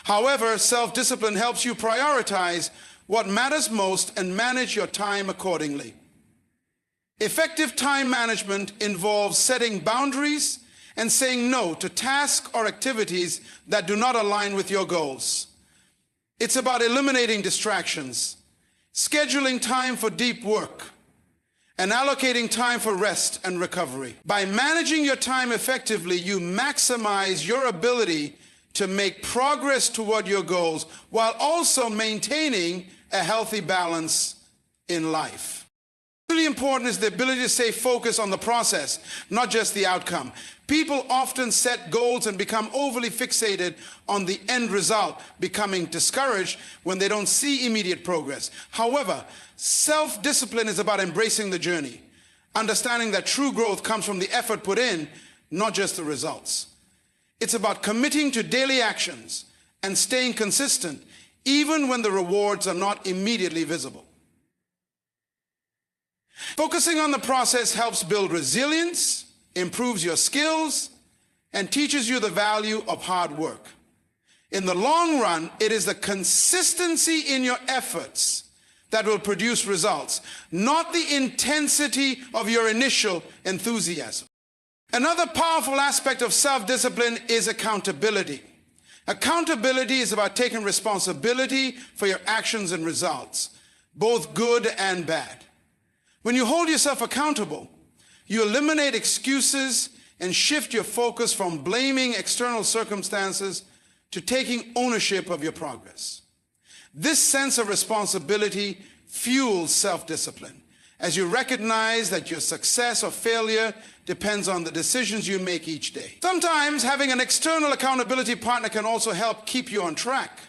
[SPEAKER 1] However, self-discipline helps you prioritize what matters most and manage your time accordingly. Effective time management involves setting boundaries and saying no to tasks or activities that do not align with your goals. It's about eliminating distractions, scheduling time for deep work, and allocating time for rest and recovery. By managing your time effectively, you maximize your ability to make progress toward your goals while also maintaining a healthy balance in life. Really important is the ability to stay focused on the process, not just the outcome. People often set goals and become overly fixated on the end result, becoming discouraged when they don't see immediate progress. However, self-discipline is about embracing the journey, understanding that true growth comes from the effort put in, not just the results. It's about committing to daily actions and staying consistent, even when the rewards are not immediately visible. Focusing on the process helps build resilience, improves your skills, and teaches you the value of hard work. In the long run, it is the consistency in your efforts that will produce results, not the intensity of your initial enthusiasm. Another powerful aspect of self-discipline is accountability. Accountability is about taking responsibility for your actions and results, both good and bad. When you hold yourself accountable, you eliminate excuses and shift your focus from blaming external circumstances to taking ownership of your progress. This sense of responsibility fuels self-discipline, as you recognize that your success or failure depends on the decisions you make each day. Sometimes having an external accountability partner can also help keep you on track.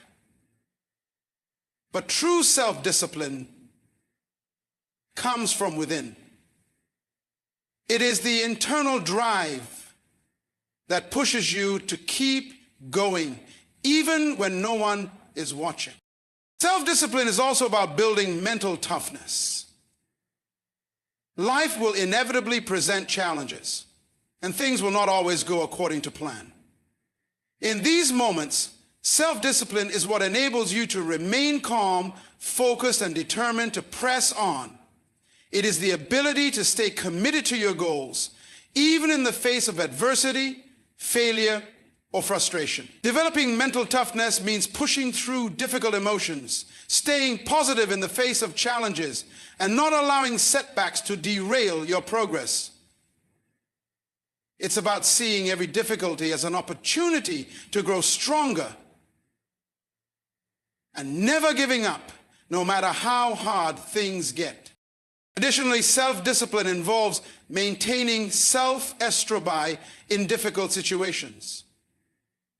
[SPEAKER 1] But true self-discipline comes from within. It is the internal drive that pushes you to keep going, even when no one is watching. Self-discipline is also about building mental toughness. Life will inevitably present challenges, and things will not always go according to plan. In these moments, self-discipline is what enables you to remain calm, focused, and determined to press on. It is the ability to stay committed to your goals, even in the face of adversity, failure, or frustration. Developing mental toughness means pushing through difficult emotions, staying positive in the face of challenges, and not allowing setbacks to derail your progress. It's about seeing every difficulty as an opportunity to grow stronger and never giving up, no matter how hard things get. Additionally, self-discipline involves maintaining self-estrabei in difficult situations.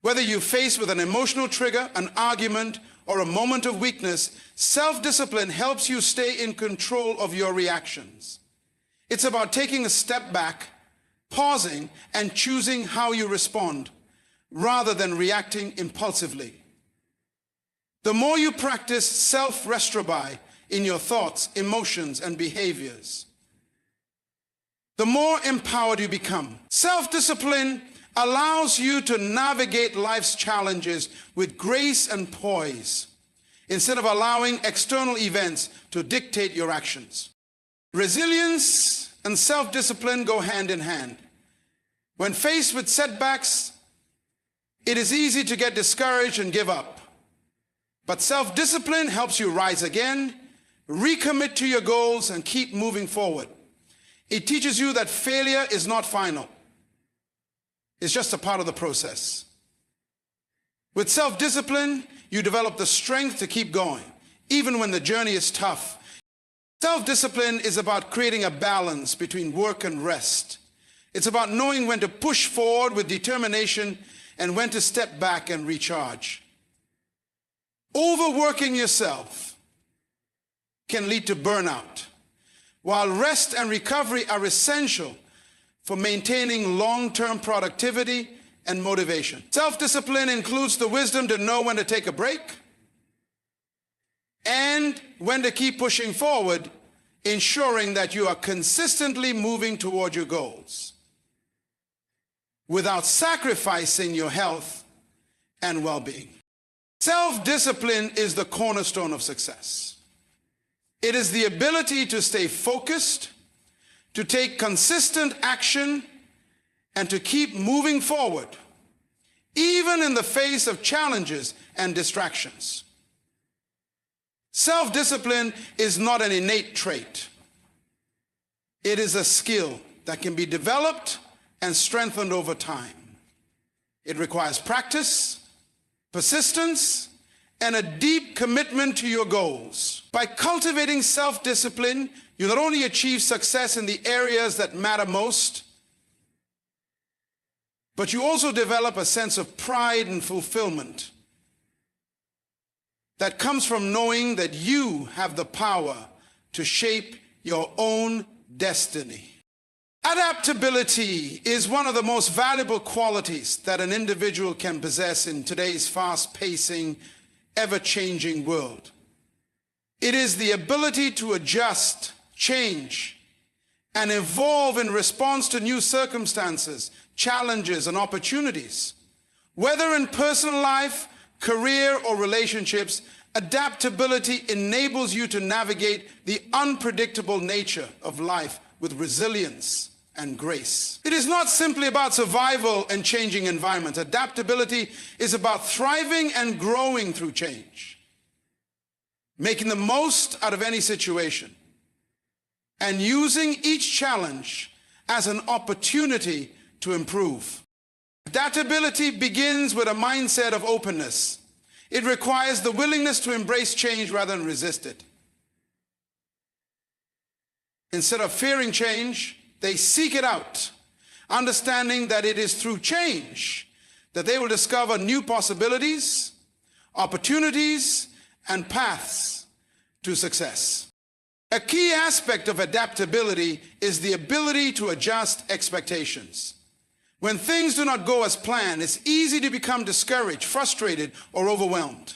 [SPEAKER 1] Whether you're faced with an emotional trigger, an argument, or a moment of weakness, self-discipline helps you stay in control of your reactions. It's about taking a step back, pausing, and choosing how you respond, rather than reacting impulsively. The more you practice self-estrabei in your thoughts, emotions, and behaviors, the more empowered you become. Self-discipline allows you to navigate life's challenges with grace and poise, instead of allowing external events to dictate your actions. Resilience and self-discipline go hand in hand. When faced with setbacks, it is easy to get discouraged and give up. But self-discipline helps you rise again, recommit to your goals, and keep moving forward. It teaches you that failure is not final. It's just a part of the process. With self-discipline, you develop the strength to keep going, even when the journey is tough. Self-discipline is about creating a balance between work and rest. It's about knowing when to push forward with determination and when to step back and recharge. Overworking yourself can lead to burnout, while rest and recovery are essential for maintaining long-term productivity and motivation. Self-discipline includes the wisdom to know when to take a break and when to keep pushing forward, ensuring that you are consistently moving toward your goals without sacrificing your health and well-being. Self-discipline is the cornerstone of success. It is the ability to stay focused, to take consistent action, and to keep moving forward, even in the face of challenges and distractions. Self-discipline is not an innate trait. It is a skill that can be developed and strengthened over time. It requires practice, persistence, and a deep commitment to your goals. By cultivating self-discipline, you not only achieve success in the areas that matter most, but you also develop a sense of pride and fulfillment that comes from knowing that you have the power to shape your own destiny. Adaptability is one of the most valuable qualities that an individual can possess in today's fast-pacing, ever-changing world. It is the ability to adjust, change, and evolve in response to new circumstances, challenges, and opportunities. Whether in personal life, career, or relationships, adaptability enables you to navigate the unpredictable nature of life with resilience and grace. It is not simply about survival and changing environments. Adaptability is about thriving and growing through change, making the most out of any situation, and using each challenge as an opportunity to improve. Adaptability begins with a mindset of openness. It requires the willingness to embrace change rather than resist it. Instead of fearing change, they seek it out, understanding that it is through change that they will discover new possibilities, opportunities, and paths to success. A key aspect of adaptability is the ability to adjust expectations. When things do not go as planned, it's easy to become discouraged, frustrated, or overwhelmed.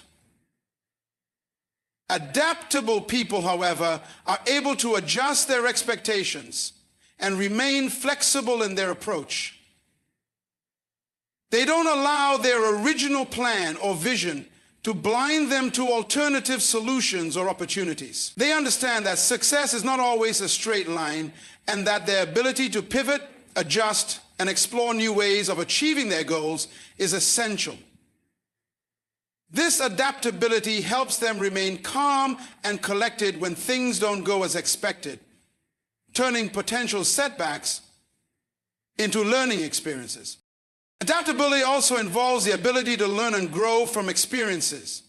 [SPEAKER 1] Adaptable people, however, are able to adjust their expectations and remain flexible in their approach. They don't allow their original plan or vision to blind them to alternative solutions or opportunities. They understand that success is not always a straight line and that their ability to pivot, adjust, and explore new ways of achieving their goals is essential. This adaptability helps them remain calm and collected when things don't go as expected, turning potential setbacks into learning experiences. Adaptability also involves the ability to learn and grow from experiences.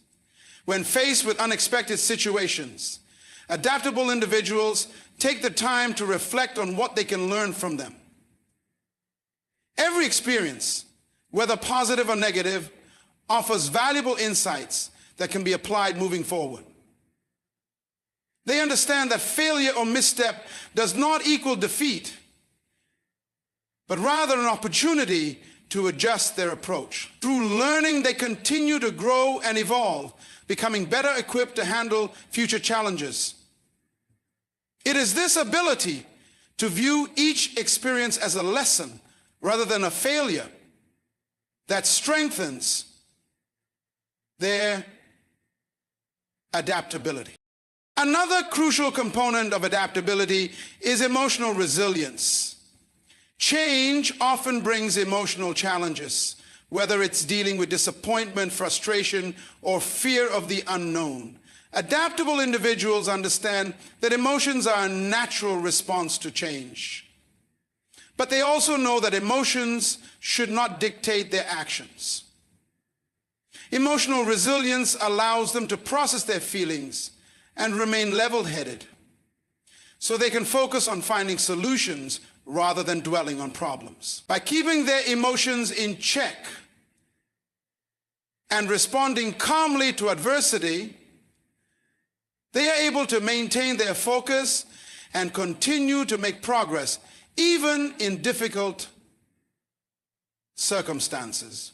[SPEAKER 1] When faced with unexpected situations, adaptable individuals take the time to reflect on what they can learn from them. Every experience, whether positive or negative, offers valuable insights that can be applied moving forward. They understand that failure or misstep does not equal defeat, but rather an opportunity to adjust their approach. Through learning, they continue to grow and evolve, becoming better equipped to handle future challenges. It is this ability to view each experience as a lesson rather than a failure that strengthens their adaptability. Another crucial component of adaptability is emotional resilience. Change often brings emotional challenges, whether it's dealing with disappointment, frustration, or fear of the unknown. Adaptable individuals understand that emotions are a natural response to change. But they also know that emotions should not dictate their actions. Emotional resilience allows them to process their feelings and remain level-headed, so they can focus on finding solutions rather than dwelling on problems. By keeping their emotions in check and responding calmly to adversity, they are able to maintain their focus and continue to make progress, even in difficult circumstances.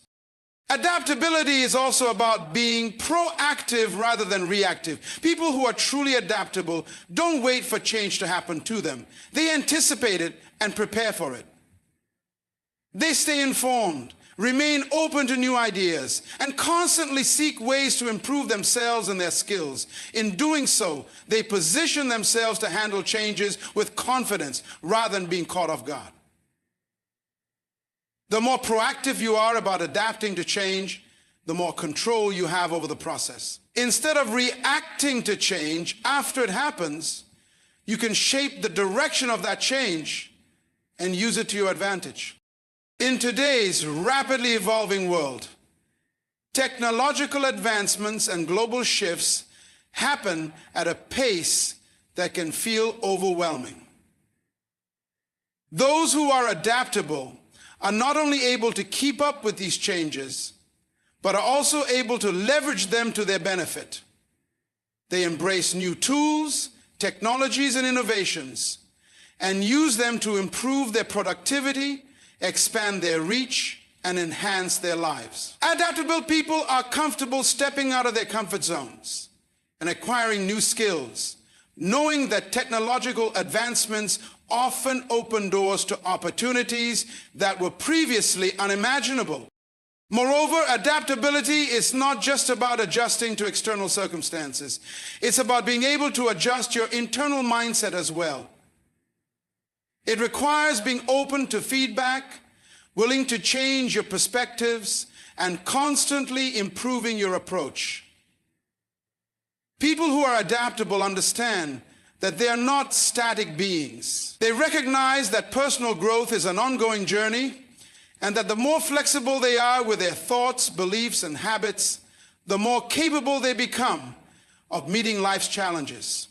[SPEAKER 1] Adaptability is also about being proactive rather than reactive. People who are truly adaptable don't wait for change to happen to them. They anticipate it and prepare for it. They stay informed, remain open to new ideas, and constantly seek ways to improve themselves and their skills. In doing so, they position themselves to handle changes with confidence rather than being caught off guard. The more proactive you are about adapting to change, the more control you have over the process. Instead of reacting to change after it happens, you can shape the direction of that change and use it to your advantage. In today's rapidly evolving world, technological advancements and global shifts happen at a pace that can feel overwhelming. Those who are adaptable are not only able to keep up with these changes, but are also able to leverage them to their benefit. They embrace new tools, technologies, and innovations, and use them to improve their productivity, expand their reach, and enhance their lives. Adaptable people are comfortable stepping out of their comfort zones and acquiring new skills, knowing that technological advancements often open doors to opportunities that were previously unimaginable. Moreover, adaptability is not just about adjusting to external circumstances. It's about being able to adjust your internal mindset as well. It requires being open to feedback, willing to change your perspectives, and constantly improving your approach. People who are adaptable understand that they are not static beings. They recognize that personal growth is an ongoing journey, and that the more flexible they are with their thoughts, beliefs, and habits, the more capable they become of meeting life's challenges.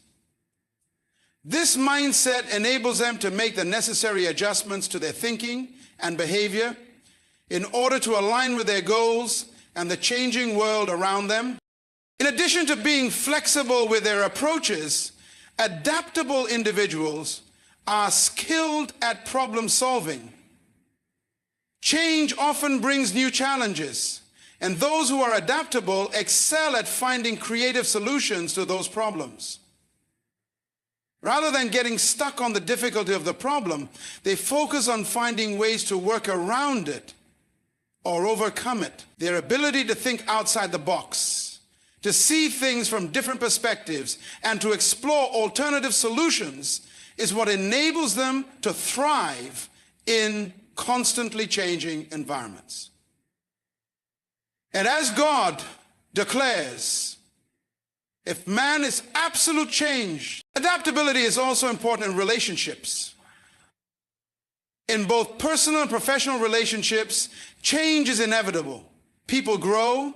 [SPEAKER 1] This mindset enables them to make the necessary adjustments to their thinking and behavior in order to align with their goals and the changing world around them. In addition to being flexible with their approaches, adaptable individuals are skilled at problem solving. Change often brings new challenges, and those who are adaptable excel at finding creative solutions to those problems. Rather than getting stuck on the difficulty of the problem, they focus on finding ways to work around it or overcome it. Their ability to think outside the box, to see things from different perspectives, and to explore alternative solutions is what enables them to thrive in constantly changing environments. And as God declares, if man is absolute change, adaptability is also important in relationships. In both personal and professional relationships, change is inevitable. People grow,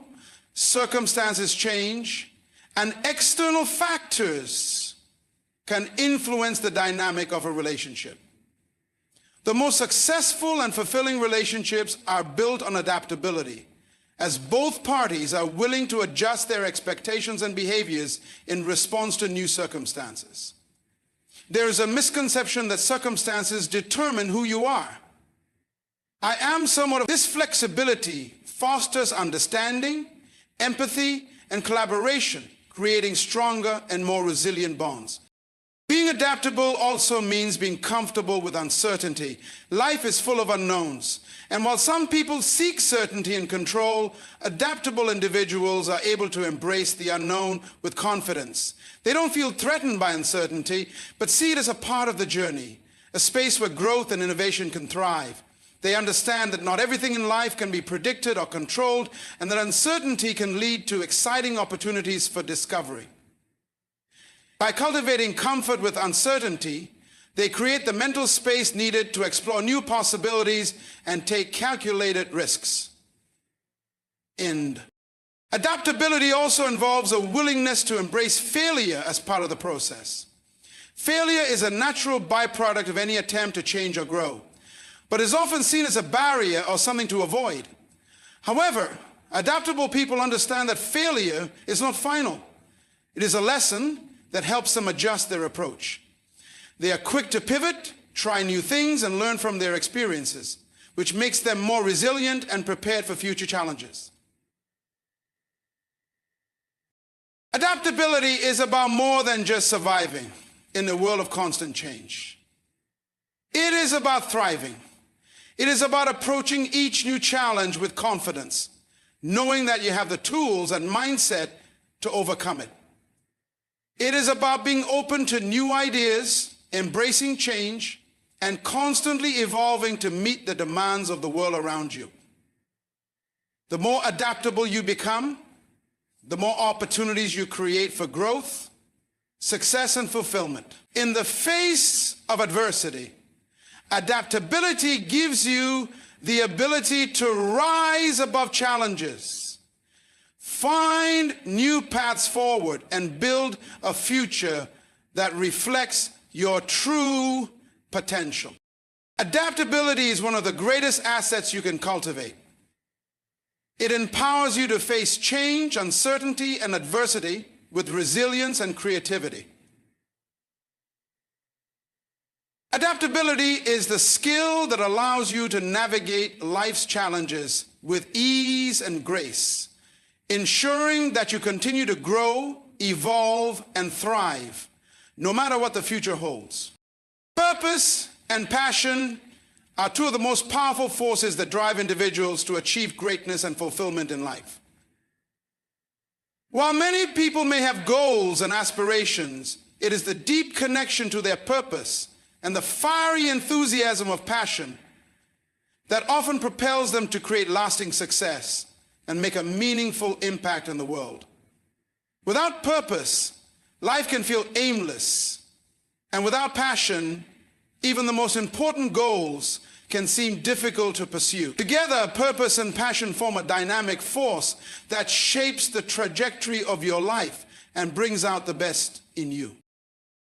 [SPEAKER 1] circumstances change, and external factors can influence the dynamic of a relationship. The most successful and fulfilling relationships are built on adaptability, as both parties are willing to adjust their expectations and behaviors in response to new circumstances. There is a misconception that circumstances determine who you are. I am somewhat of this flexibility fosters understanding, empathy, and collaboration, creating stronger and more resilient bonds. Being adaptable also means being comfortable with uncertainty. Life is full of unknowns. And while some people seek certainty and control, adaptable individuals are able to embrace the unknown with confidence. They don't feel threatened by uncertainty, but see it as a part of the journey, a space where growth and innovation can thrive. They understand that not everything in life can be predicted or controlled, and that uncertainty can lead to exciting opportunities for discovery. By cultivating comfort with uncertainty, they create the mental space needed to explore new possibilities and take calculated risks. End. Adaptability also involves a willingness to embrace failure as part of the process. Failure is a natural byproduct of any attempt to change or grow, but is often seen as a barrier or something to avoid. However, adaptable people understand that failure is not final. It is a lesson that helps them adjust their approach. They are quick to pivot, try new things, and learn from their experiences, which makes them more resilient and prepared for future challenges. Adaptability is about more than just surviving in a world of constant change. It is about thriving. It is about approaching each new challenge with confidence, knowing that you have the tools and mindset to overcome it. It is about being open to new ideas, embracing change, and constantly evolving to meet the demands of the world around you. The more adaptable you become, the more opportunities you create for growth, success, and fulfillment. In the face of adversity, adaptability gives you the ability to rise above challenges, find new paths forward, and build a future that reflects your true potential. Adaptability is one of the greatest assets you can cultivate. It empowers you to face change, uncertainty, and adversity with resilience and creativity. Adaptability is the skill that allows you to navigate life's challenges with ease and grace, ensuring that you continue to grow, evolve, and thrive, no matter what the future holds. Purpose and passion are two of the most powerful forces that drive individuals to achieve greatness and fulfillment in life. While many people may have goals and aspirations, it is the deep connection to their purpose and the fiery enthusiasm of passion that often propels them to create lasting success and make a meaningful impact in the world. Without purpose, life can feel aimless, and without passion, even the most important goals can seem difficult to pursue. Together, purpose and passion form a dynamic force that shapes the trajectory of your life and brings out the best in you.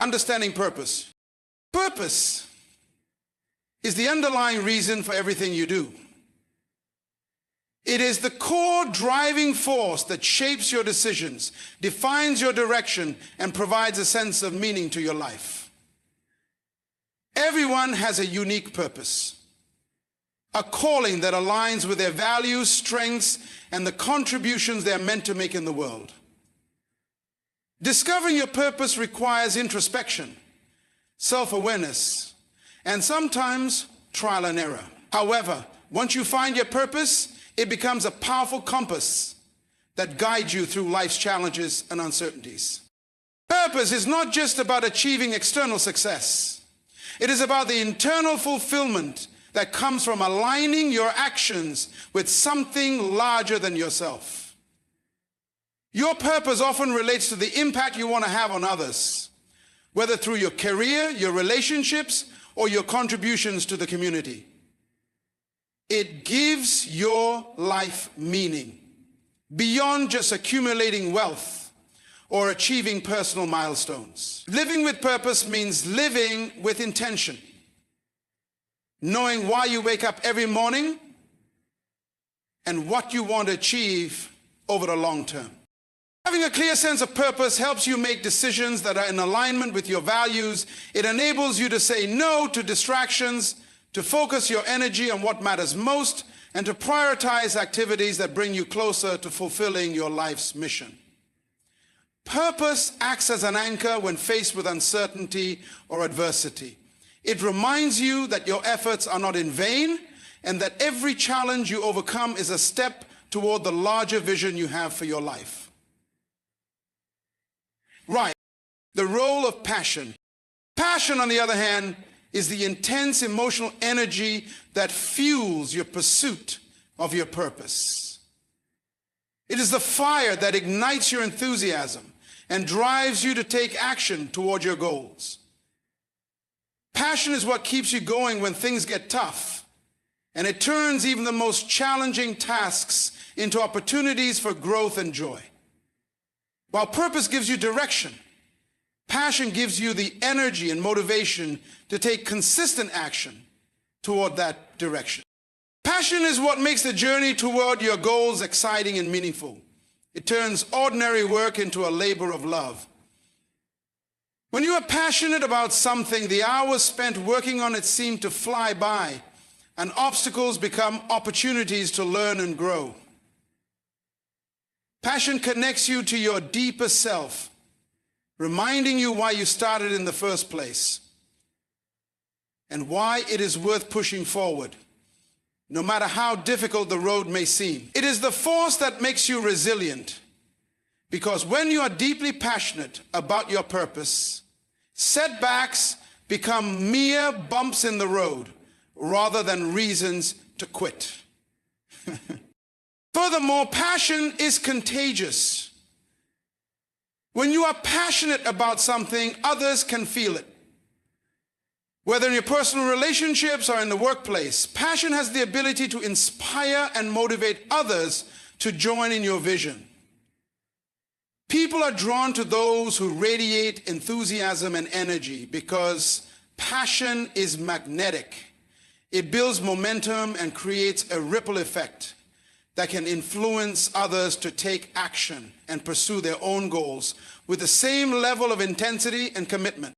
[SPEAKER 1] Understanding purpose. Purpose is the underlying reason for everything you do. It is the core driving force that shapes your decisions, defines your direction, and provides a sense of meaning to your life. Everyone has a unique purpose, a calling that aligns with their values, strengths, and the contributions they are meant to make in the world. Discovering your purpose requires introspection, self-awareness, and sometimes trial and error. However, once you find your purpose, it becomes a powerful compass that guides you through life's challenges and uncertainties. Purpose is not just about achieving external success. It is about the internal fulfillment that comes from aligning your actions with something larger than yourself. Your purpose often relates to the impact you want to have on others, whether through your career, your relationships, or your contributions to the community. It gives your life meaning beyond just accumulating wealth or achieving personal milestones. Living with purpose means living with intention, knowing why you wake up every morning and what you want to achieve over the long term. Having a clear sense of purpose helps you make decisions that are in alignment with your values. It enables you to say no to distractions, to focus your energy on what matters most, and to prioritize activities that bring you closer to fulfilling your life's mission. Purpose acts as an anchor when faced with uncertainty or adversity. It reminds you that your efforts are not in vain and that every challenge you overcome is a step toward the larger vision you have for your life. Right. The role of passion. Passion, on the other hand, is the intense emotional energy that fuels your pursuit of your purpose. It is the fire that ignites your enthusiasm and drives you to take action toward your goals. Passion is what keeps you going when things get tough, and it turns even the most challenging tasks into opportunities for growth and joy. While purpose gives you direction, passion gives you the energy and motivation to take consistent action toward that direction. Passion is what makes the journey toward your goals exciting and meaningful. It turns ordinary work into a labor of love. When you are passionate about something, the hours spent working on it seem to fly by, and obstacles become opportunities to learn and grow. Passion connects you to your deeper self, reminding you why you started in the first place and why it is worth pushing forward, no matter how difficult the road may seem. It is the force that makes you resilient, because when you are deeply passionate about your purpose, setbacks become mere bumps in the road rather than reasons to quit. Furthermore, passion is contagious. When you are passionate about something, others can feel it. Whether in your personal relationships or in the workplace, passion has the ability to inspire and motivate others to join in your vision. People are drawn to those who radiate enthusiasm and energy because passion is magnetic. It builds momentum and creates a ripple effect that can influence others to take action and pursue their own goals with the same level of intensity and commitment.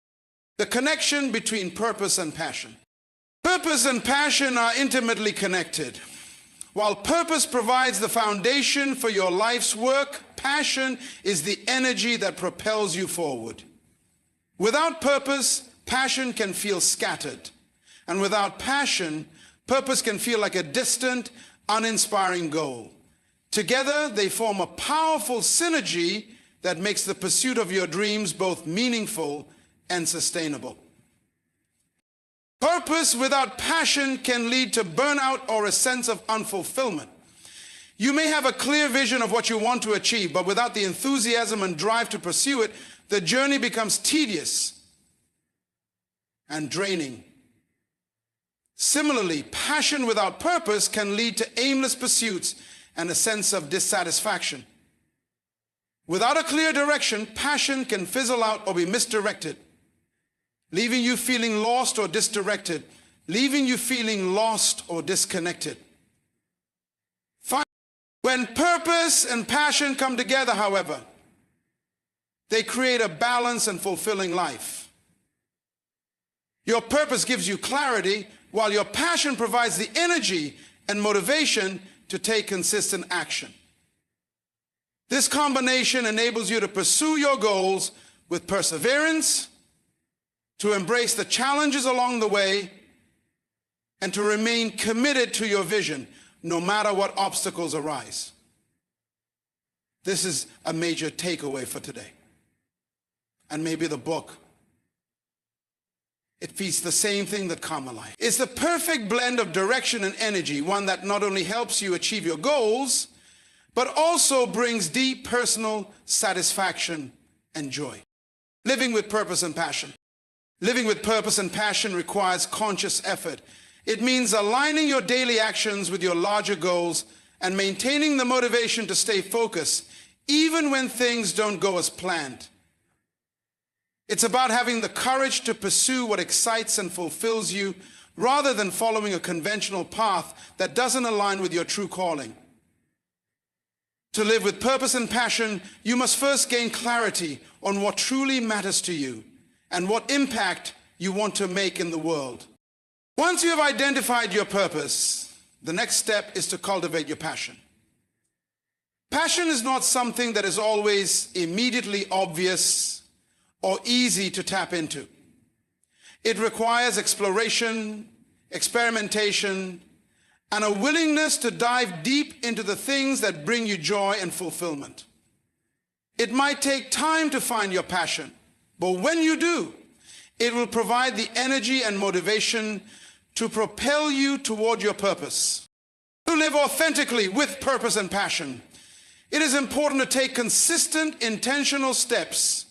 [SPEAKER 1] The connection between purpose and passion. Purpose and passion are intimately connected. While purpose provides the foundation for your life's work, passion is the energy that propels you forward. Without purpose, passion can feel scattered. And without passion, purpose can feel like a distant, uninspiring goal. Together, they form a powerful synergy that makes the pursuit of your dreams both meaningful and sustainable. Purpose without passion can lead to burnout or a sense of unfulfillment. You may have a clear vision of what you want to achieve, but without the enthusiasm and drive to pursue it, the journey becomes tedious and draining. Similarly, passion without purpose can lead to aimless pursuits and a sense of dissatisfaction. Without a clear direction, passion can fizzle out or be misdirected, leaving you feeling lost or disconnected. When purpose and passion come together, however, they create a balanced and fulfilling life. Your purpose gives you clarity, while your passion provides the energy and motivation to take consistent action. This combination enables you to pursue your goals with perseverance, to embrace the challenges along the way, and to remain committed to your vision, no matter what obstacles arise. This is a major takeaway for today, and maybe the book. It feats the same thing that common life. It's the perfect blend of direction and energy, one that not only helps you achieve your goals, but also brings deep personal satisfaction and joy. Living with purpose and passion. Living with purpose and passion requires conscious effort. It means aligning your daily actions with your larger goals and maintaining the motivation to stay focused, even when things don't go as planned. It's about having the courage to pursue what excites and fulfills you, rather than following a conventional path that doesn't align with your true calling. To live with purpose and passion, you must first gain clarity on what truly matters to you and what impact you want to make in the world. Once you have identified your purpose, the next step is to cultivate your passion. Passion is not something that is always immediately obvious or easy to tap into. It requires exploration, experimentation, and a willingness to dive deep into the things that bring you joy and fulfillment. It might take time to find your passion, but when you do, it will provide the energy and motivation to propel you toward your purpose. To live authentically with purpose and passion, it is important to take consistent, intentional steps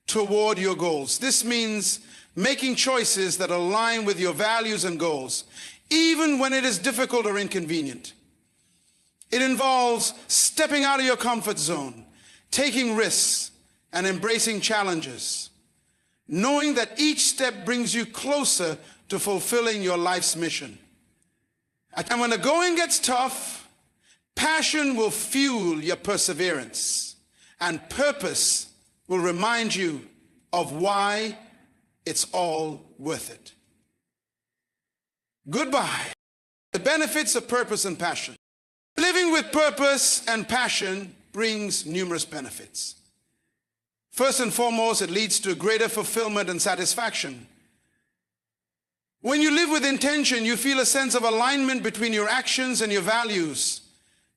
[SPEAKER 1] toward your goals. This means making choices that align with your values and goals, even when it is difficult or inconvenient. It involves stepping out of your comfort zone, taking risks, and embracing challenges, knowing that each step brings you closer to fulfilling your life's mission. And when the going gets tough, passion will fuel your perseverance, and purpose will remind you of why it's all worth it. Goodbye. The benefits of purpose and passion. Living with purpose and passion brings numerous benefits. First and foremost, it leads to greater fulfillment and satisfaction. When you live with intention, you feel a sense of alignment between your actions and your values,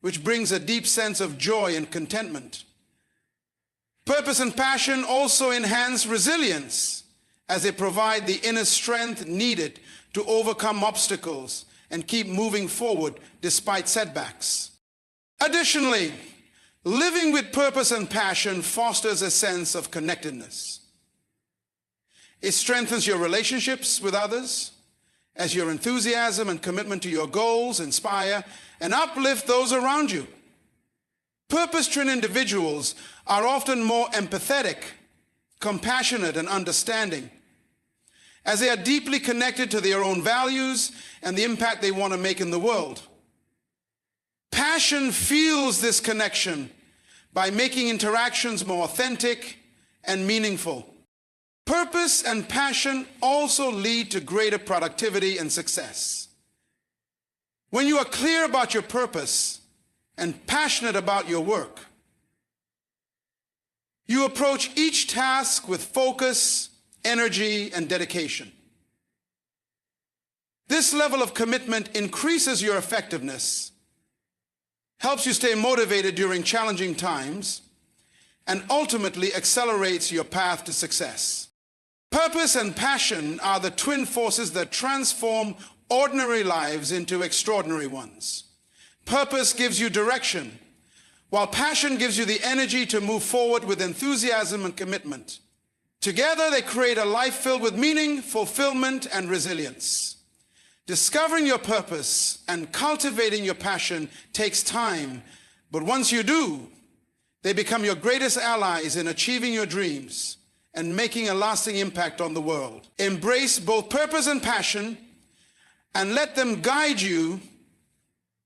[SPEAKER 1] which brings a deep sense of joy and contentment. Purpose and passion also enhance resilience, as they provide the inner strength needed to overcome obstacles and keep moving forward despite setbacks. Additionally, living with purpose and passion fosters a sense of connectedness. It strengthens your relationships with others, as your enthusiasm and commitment to your goals inspire and uplift those around you. Purpose-driven individuals are often more empathetic, compassionate, and understanding, as they are deeply connected to their own values and the impact they want to make in the world. Passion fuels this connection by making interactions more authentic and meaningful. Purpose and passion also lead to greater productivity and success. When you are clear about your purpose and passionate about your work, you approach each task with focus, energy, and dedication. This level of commitment increases your effectiveness, helps you stay motivated during challenging times, and ultimately accelerates your path to success. Purpose and passion are the twin forces that transform ordinary lives into extraordinary ones. Purpose gives you direction, while passion gives you the energy to move forward with enthusiasm and commitment. Together, they create a life filled with meaning, fulfillment, and resilience. Discovering your purpose and cultivating your passion takes time, but once you do, they become your greatest allies in achieving your dreams and making a lasting impact on the world. Embrace both purpose and passion and let them guide you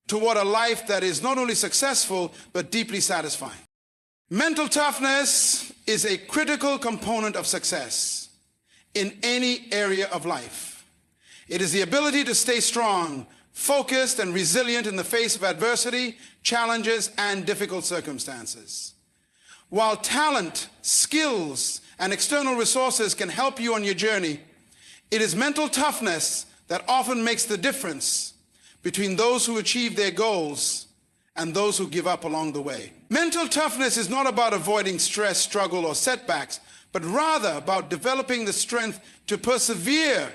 [SPEAKER 1] toward a life that is not only successful, but deeply satisfying. Mental toughness is a critical component of success in any area of life. It is the ability to stay strong, focused, and resilient in the face of adversity, challenges, and difficult circumstances. While talent, skills, and external resources can help you on your journey, it is mental toughness that often makes the difference between those who achieve their goals and those who give up along the way. Mental toughness is not about avoiding stress, struggle, or setbacks, but rather about developing the strength to persevere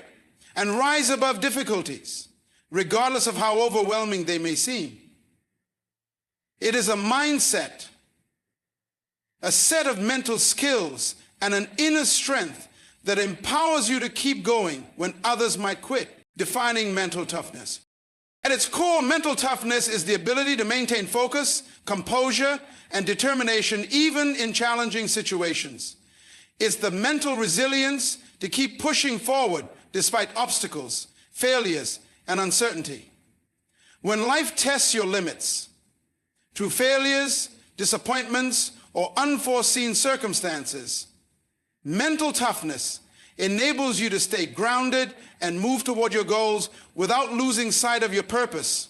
[SPEAKER 1] and rise above difficulties, regardless of how overwhelming they may seem. It is a mindset, a set of mental skills, and an inner strength that empowers you to keep going when others might quit. Defining mental toughness. At its core, mental toughness is the ability to maintain focus, composure, and determination even in challenging situations. It's the mental resilience to keep pushing forward despite obstacles, failures, and uncertainty. When life tests your limits, through failures, disappointments, or unforeseen circumstances, mental toughness enables you to stay grounded and move toward your goals without losing sight of your purpose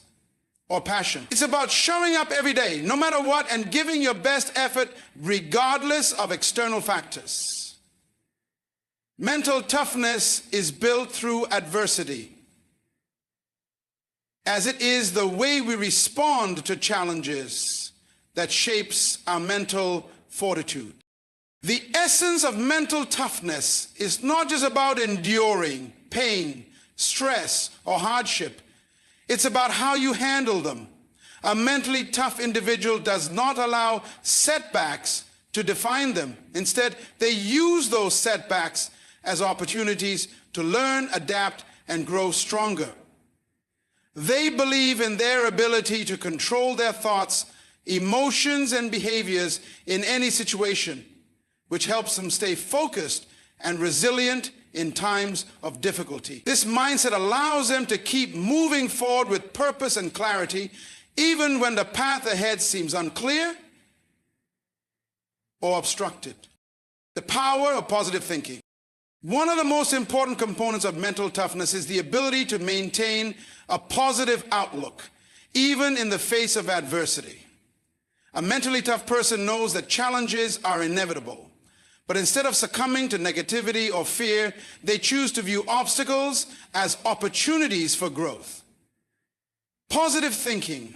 [SPEAKER 1] or passion. It's about showing up every day, no matter what, and giving your best effort regardless of external factors. Mental toughness is built through adversity, as it is the way we respond to challenges that shapes our mental fortitude. The essence of mental toughness is not just about enduring pain, stress, or hardship. It's about how you handle them. A mentally tough individual does not allow setbacks to define them. Instead, they use those setbacks as opportunities to learn, adapt, and grow stronger. They believe in their ability to control their thoughts, emotions, and behaviors in any situation, which helps them stay focused and resilient in times of difficulty. This mindset allows them to keep moving forward with purpose and clarity, even when the path ahead seems unclear or obstructed. The power of positive thinking. One of the most important components of mental toughness is the ability to maintain a positive outlook, even in the face of adversity. A mentally tough person knows that challenges are inevitable. But instead of succumbing to negativity or fear, they choose to view obstacles as opportunities for growth. Positive thinking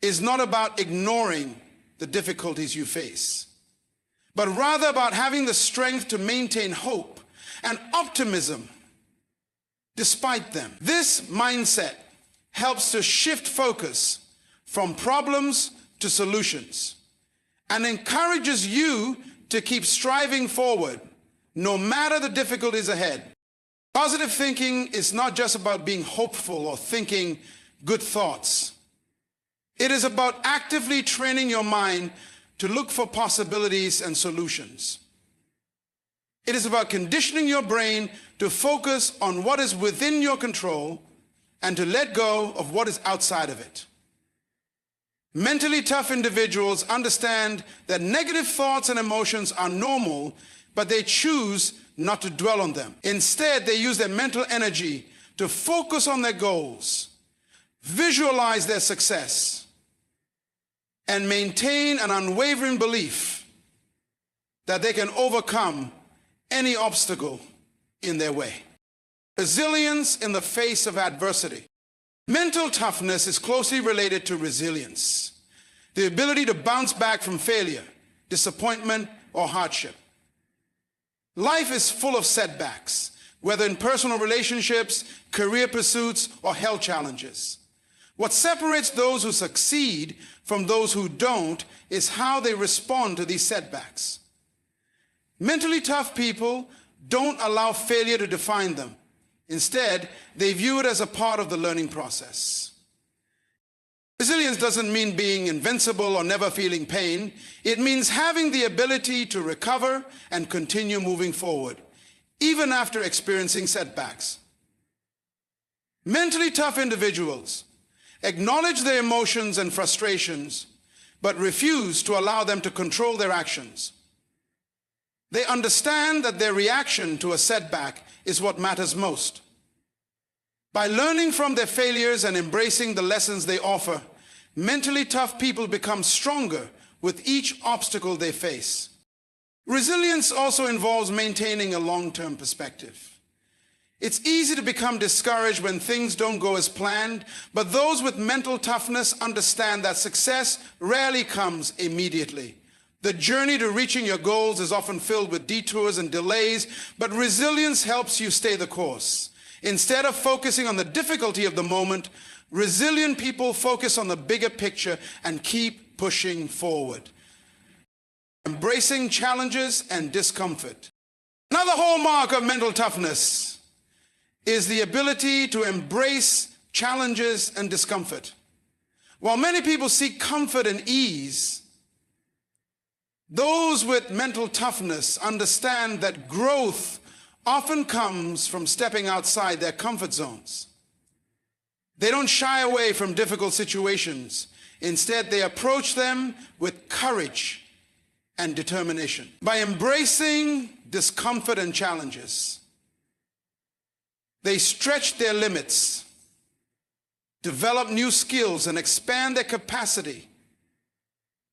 [SPEAKER 1] is not about ignoring the difficulties you face, but rather about having the strength to maintain hope and optimism despite them. This mindset helps to shift focus from problems to solutions and encourages you to keep striving forward, no matter the difficulties ahead. Positive thinking is not just about being hopeful or thinking good thoughts. It is about actively training your mind to look for possibilities and solutions. It is about conditioning your brain to focus on what is within your control and to let go of what is outside of it. Mentally tough individuals understand that negative thoughts and emotions are normal, but they choose not to dwell on them. Instead, they use their mental energy to focus on their goals, visualize their success, and maintain an unwavering belief that they can overcome any obstacle in their way. Resilience in the face of adversity. Mental toughness is closely related to resilience, the ability to bounce back from failure, disappointment, or hardship. Life is full of setbacks, whether in personal relationships, career pursuits, or health challenges. What separates those who succeed from those who don't is how they respond to these setbacks. Mentally tough people don't allow failure to define them. Instead, they view it as a part of the learning process. Resilience doesn't mean being invincible or never feeling pain. It means having the ability to recover and continue moving forward, even after experiencing setbacks. Mentally tough individuals acknowledge their emotions and frustrations, but refuse to allow them to control their actions. They understand that their reaction to a setback is what matters most. By learning from their failures and embracing the lessons they offer, mentally tough people become stronger with each obstacle they face. Resilience also involves maintaining a long-term perspective. It's easy to become discouraged when things don't go as planned, but those with mental toughness understand that success rarely comes immediately. The journey to reaching your goals is often filled with detours and delays, but resilience helps you stay the course. Instead of focusing on the difficulty of the moment, resilient people focus on the bigger picture and keep pushing forward, embracing challenges and discomfort. Another hallmark of mental toughness is the ability to embrace challenges and discomfort. While many people seek comfort and ease, those with mental toughness understand that growth often comes from stepping outside their comfort zones. They don't shy away from difficult situations. Instead, they approach them with courage and determination. By embracing discomfort and challenges, they stretch their limits, develop new skills, and expand their capacity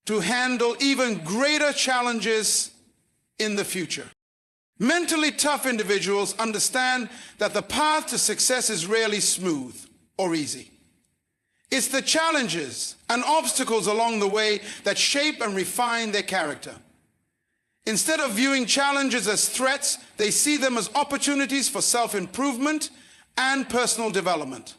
[SPEAKER 1] to handle even greater challenges in the future. Mentally tough individuals understand that the path to success is rarely smooth or easy. It's the challenges and obstacles along the way that shape and refine their character. Instead of viewing challenges as threats, they see them as opportunities for self-improvement and personal development.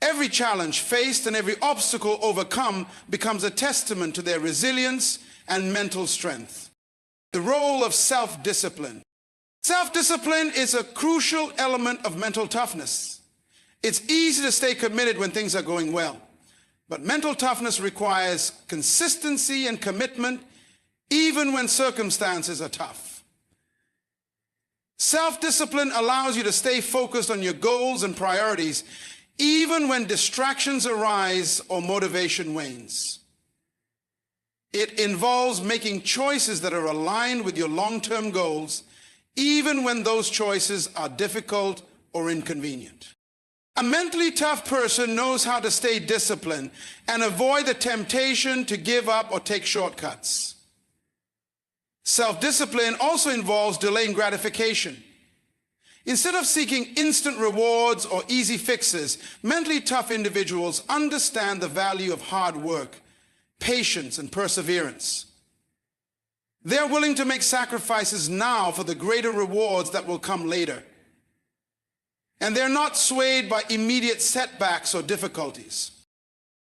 [SPEAKER 1] Every challenge faced and every obstacle overcome becomes a testament to their resilience and mental strength. The role of self-discipline. Self-discipline is a crucial element of mental toughness. It's easy to stay committed when things are going well, but mental toughness requires consistency and commitment even when circumstances are tough. Self-discipline allows you to stay focused on your goals and priorities even when distractions arise or motivation wanes. It involves making choices that are aligned with your long-term goals, even when those choices are difficult or inconvenient. A mentally tough person knows how to stay disciplined and avoid the temptation to give up or take shortcuts. Self-discipline also involves delaying gratification. Instead of seeking instant rewards or easy fixes, mentally tough individuals understand the value of hard work, patience, and perseverance. They're willing to make sacrifices now for the greater rewards that will come later. And they're not swayed by immediate setbacks or difficulties.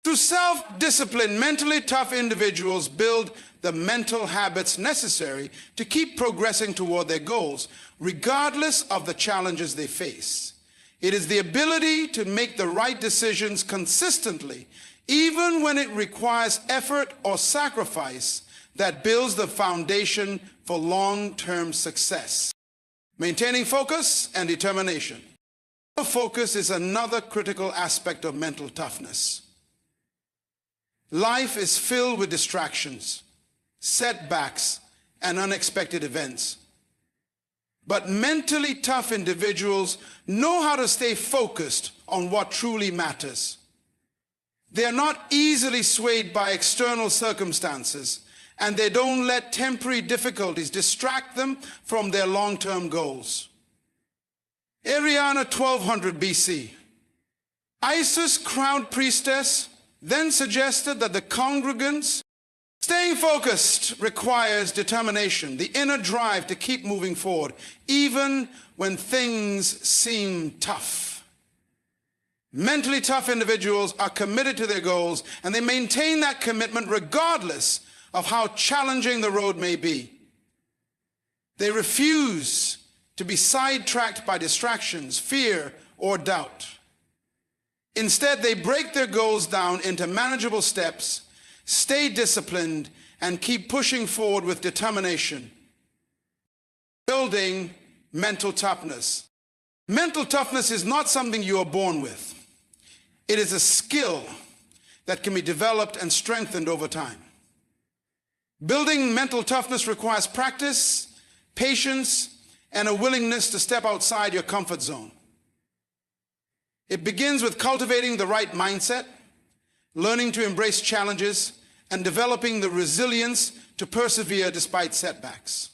[SPEAKER 1] Through self-discipline, mentally tough individuals build the mental habits necessary to keep progressing toward their goals, regardless of the challenges they face. It is the ability to make the right decisions consistently, even when it requires effort or sacrifice, that builds the foundation for long-term success. Maintaining focus and determination. Focus is another critical aspect of mental toughness. Life is filled with distractions, setbacks, and unexpected events. But mentally tough individuals know how to stay focused on what truly matters. They are not easily swayed by external circumstances, and they don't let temporary difficulties distract them from their long-term goals. Ariana 1200 BC. Isis, crowned priestess, then suggested that the congregants staying focused requires determination, the inner drive to keep moving forward, even when things seem tough. Mentally tough individuals are committed to their goals, and they maintain that commitment regardless of how challenging the road may be. They refuse to be sidetracked by distractions, fear, or doubt. Instead, they break their goals down into manageable steps, stay disciplined, and keep pushing forward with determination. Building mental toughness. Mental toughness is not something you are born with. It is a skill that can be developed and strengthened over time. Building mental toughness requires practice, patience, and a willingness to step outside your comfort zone. It begins with cultivating the right mindset, learning to embrace challenges, and developing the resilience to persevere despite setbacks.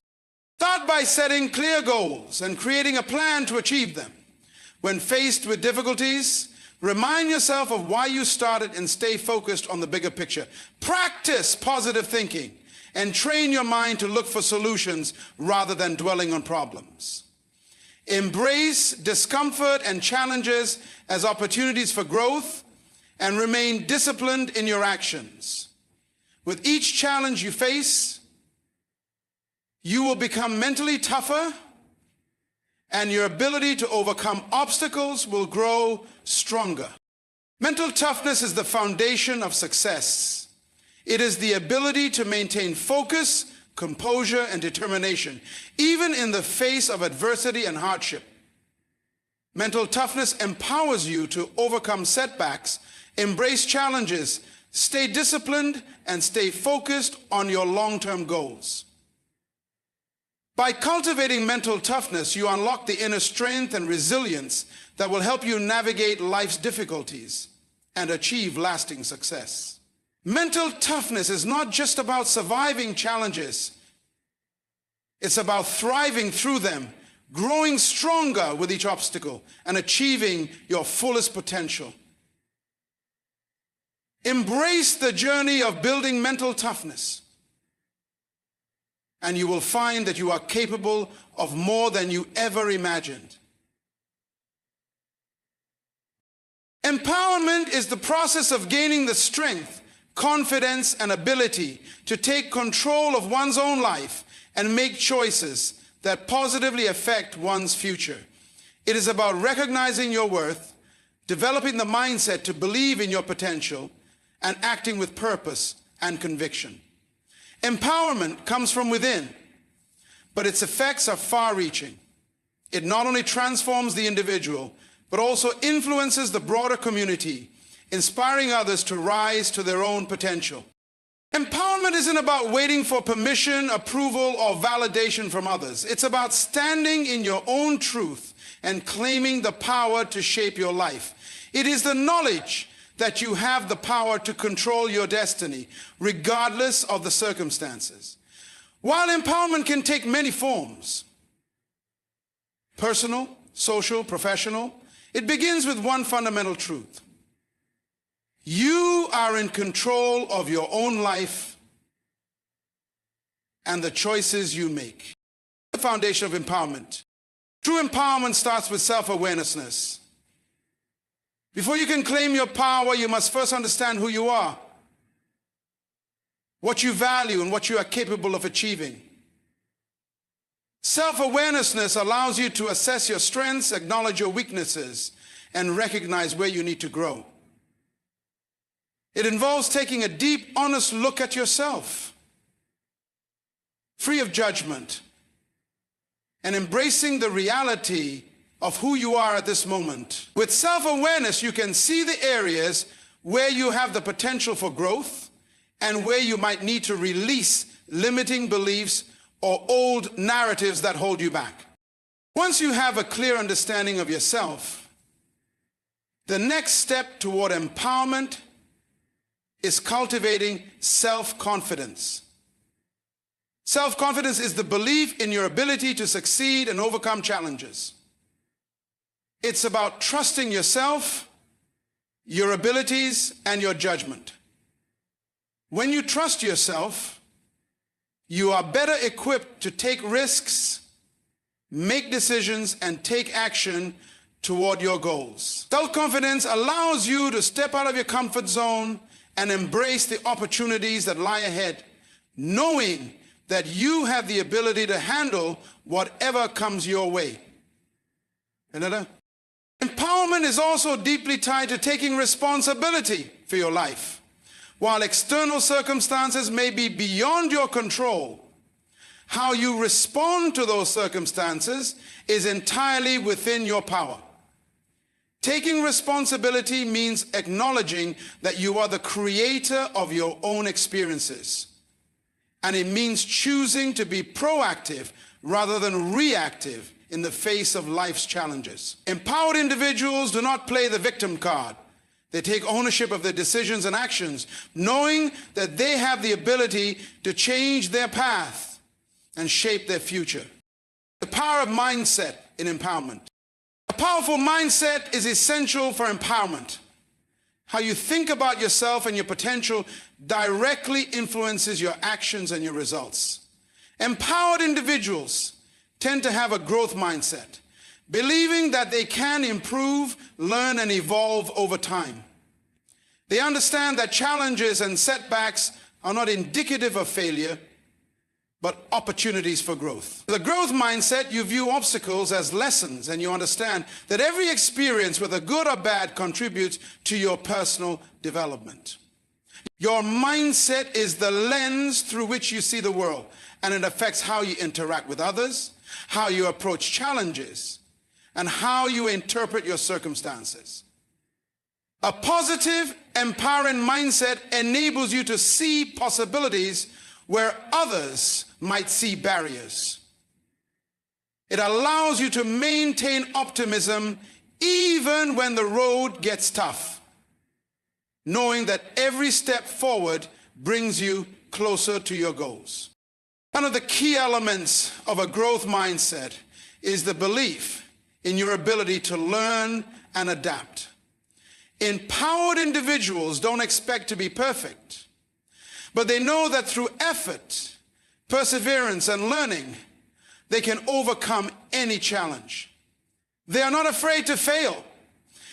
[SPEAKER 1] Start by setting clear goals and creating a plan to achieve them. When faced with difficulties, remind yourself of why you started and stay focused on the bigger picture. Practice positive thinking and train your mind to look for solutions rather than dwelling on problems. Embrace discomfort and challenges as opportunities for growth and remain disciplined in your actions. With each challenge you face, you will become mentally tougher, and your ability to overcome obstacles will grow stronger. Mental toughness is the foundation of success. It is the ability to maintain focus, composure, and determination, even in the face of adversity and hardship. Mental toughness empowers you to overcome setbacks, embrace challenges, stay disciplined, and stay focused on your long-term goals. By cultivating mental toughness, you unlock the inner strength and resilience that will help you navigate life's difficulties and achieve lasting success. Mental toughness is not just about surviving challenges. It's about thriving through them, growing stronger with each obstacle, and achieving your fullest potential. Embrace the journey of building mental toughness, and you will find that you are capable of more than you ever imagined. Empowerment is the process of gaining the strength, confidence, and ability to take control of one's own life and make choices that positively affect one's future. It is about recognizing your worth, developing the mindset to believe in your potential, and acting with purpose and conviction. Empowerment comes from within, but its effects are far-reaching. It not only transforms the individual, but also influences the broader community, inspiring others to rise to their own potential. Empowerment isn't about waiting for permission, approval, or validation from others. It's about standing in your own truth and claiming the power to shape your life. It is the knowledge that you have the power to control your destiny, regardless of the circumstances. While empowerment can take many forms, personal, social, professional, it begins with one fundamental truth. You are in control of your own life and the choices you make. The foundation of empowerment. True empowerment starts with self-awareness. Before you can claim your power, you must first understand who you are, what you value, and what you are capable of achieving. Self-awareness allows you to assess your strengths, acknowledge your weaknesses, and recognize where you need to grow. It involves taking a deep, honest look at yourself, free of judgment, and embracing the reality of who you are at this moment. With self-awareness, you can see the areas where you have the potential for growth and where you might need to release limiting beliefs or old narratives that hold you back. Once you have a clear understanding of yourself, the next step toward empowerment is cultivating self-confidence. Self-confidence is the belief in your ability to succeed and overcome challenges. It's about trusting yourself, your abilities, and your judgment. When you trust yourself, you are better equipped to take risks, make decisions, and take action toward your goals. Self-confidence allows you to step out of your comfort zone and embrace the opportunities that lie ahead, knowing that you have the ability to handle whatever comes your way. Another? Empowerment is also deeply tied to taking responsibility for your life. While external circumstances may be beyond your control, how you respond to those circumstances is entirely within your power. Taking responsibility means acknowledging that you are the creator of your own experiences. And it means choosing to be proactive rather than reactive in the face of life's challenges. Empowered individuals do not play the victim card. They take ownership of their decisions and actions, knowing that they have the ability to change their path and shape their future. The power of mindset in empowerment. A powerful mindset is essential for empowerment. How you think about yourself and your potential directly influences your actions and your results. Empowered individuals tend to have a growth mindset, believing that they can improve, learn, and evolve over time. They understand that challenges and setbacks are not indicative of failure, but opportunities for growth. The growth mindset, you view obstacles as lessons, and you understand that every experience, whether good or bad, contributes to your personal development. Your mindset is the lens through which you see the world, and it affects how you interact with others, how you approach challenges, and how you interpret your circumstances. A positive, empowering mindset enables you to see possibilities where others might see barriers. It allows you to maintain optimism even when the road gets tough, knowing that every step forward brings you closer to your goals. One of the key elements of a growth mindset is the belief in your ability to learn and adapt. Empowered individuals don't expect to be perfect, but they know that through effort, perseverance, and learning, they can overcome any challenge. They are not afraid to fail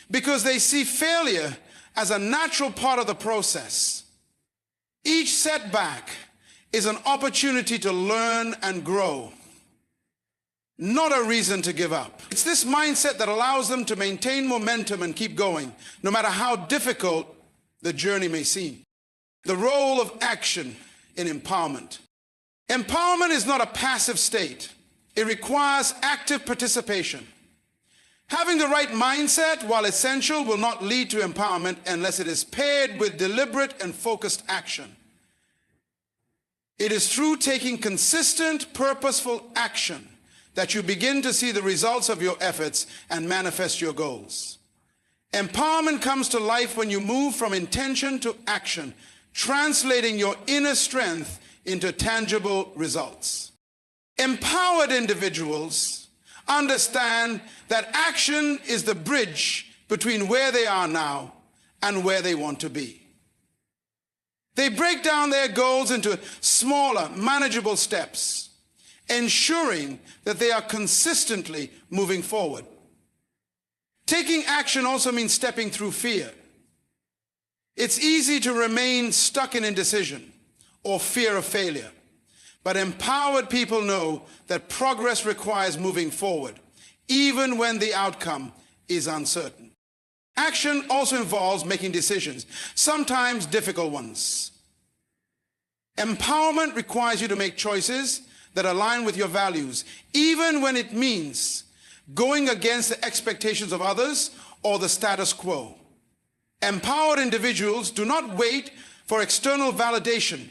[SPEAKER 1] because they see failure as a natural part of the process. Each setback is an opportunity to learn and grow, not a reason to give up. It's this mindset that allows them to maintain momentum and keep going, no matter how difficult the journey may seem. The role of action in empowerment. Empowerment is not a passive state. It requires active participation. Having the right mindset, while essential, will not lead to empowerment unless it is paired with deliberate and focused action. It is through taking consistent, purposeful action that you begin to see the results of your efforts and manifest your goals. Empowerment comes to life when you move from intention to action, translating your inner strength into tangible results. Empowered individuals understand that action is the bridge between where they are now and where they want to be. They break down their goals into smaller, manageable steps, ensuring that they are consistently moving forward. Taking action also means stepping through fear. It's easy to remain stuck in indecision or fear of failure, but empowered people know that progress requires moving forward, even when the outcome is uncertain. Action also involves making decisions, sometimes difficult ones. Empowerment requires you to make choices that align with your values, even when it means going against the expectations of others or the status quo. Empowered individuals do not wait for external validation.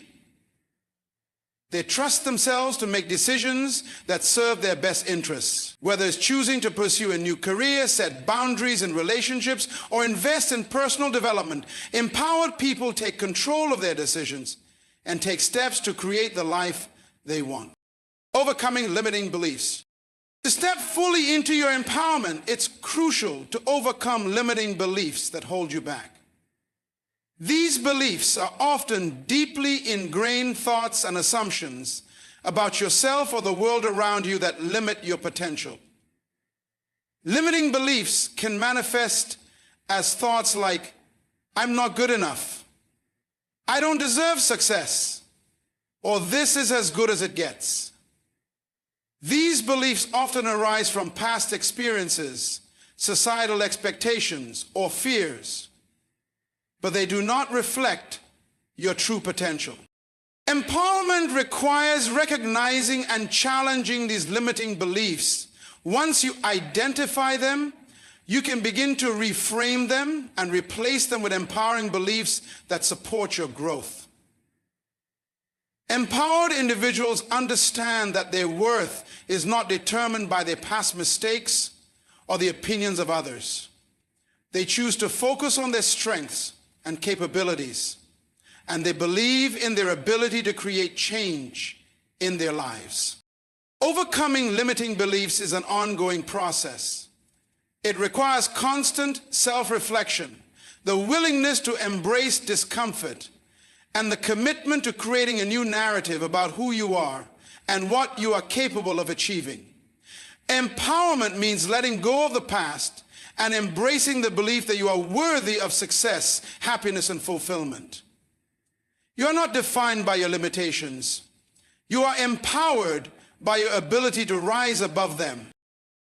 [SPEAKER 1] They trust themselves to make decisions that serve their best interests, whether it's choosing to pursue a new career, set boundaries in relationships, or invest in personal development. Empowered people take control of their decisions and take steps to create the life they want. Overcoming limiting beliefs. To step fully into your empowerment, it's crucial to overcome limiting beliefs that hold you back. These beliefs are often deeply ingrained thoughts and assumptions about yourself or the world around you that limit your potential. Limiting beliefs can manifest as thoughts like, I'm not good enough, I don't deserve success, or this is as good as it gets. These beliefs often arise from past experiences, societal expectations, or fears, but they do not reflect your true potential. Empowerment requires recognizing and challenging these limiting beliefs. Once you identify them, you can begin to reframe them and replace them with empowering beliefs that support your growth. Empowered individuals understand that their worth is not determined by their past mistakes or the opinions of others. They choose to focus on their strengths and capabilities, and they believe in their ability to create change in their lives. Overcoming limiting beliefs is an ongoing process. It requires constant self-reflection, the willingness to embrace discomfort, and the commitment to creating a new narrative about who you are and what you are capable of achieving. Empowerment means letting go of the past and embracing the belief that you are worthy of success, happiness, and fulfillment. You are not defined by your limitations. You are empowered by your ability to rise above them,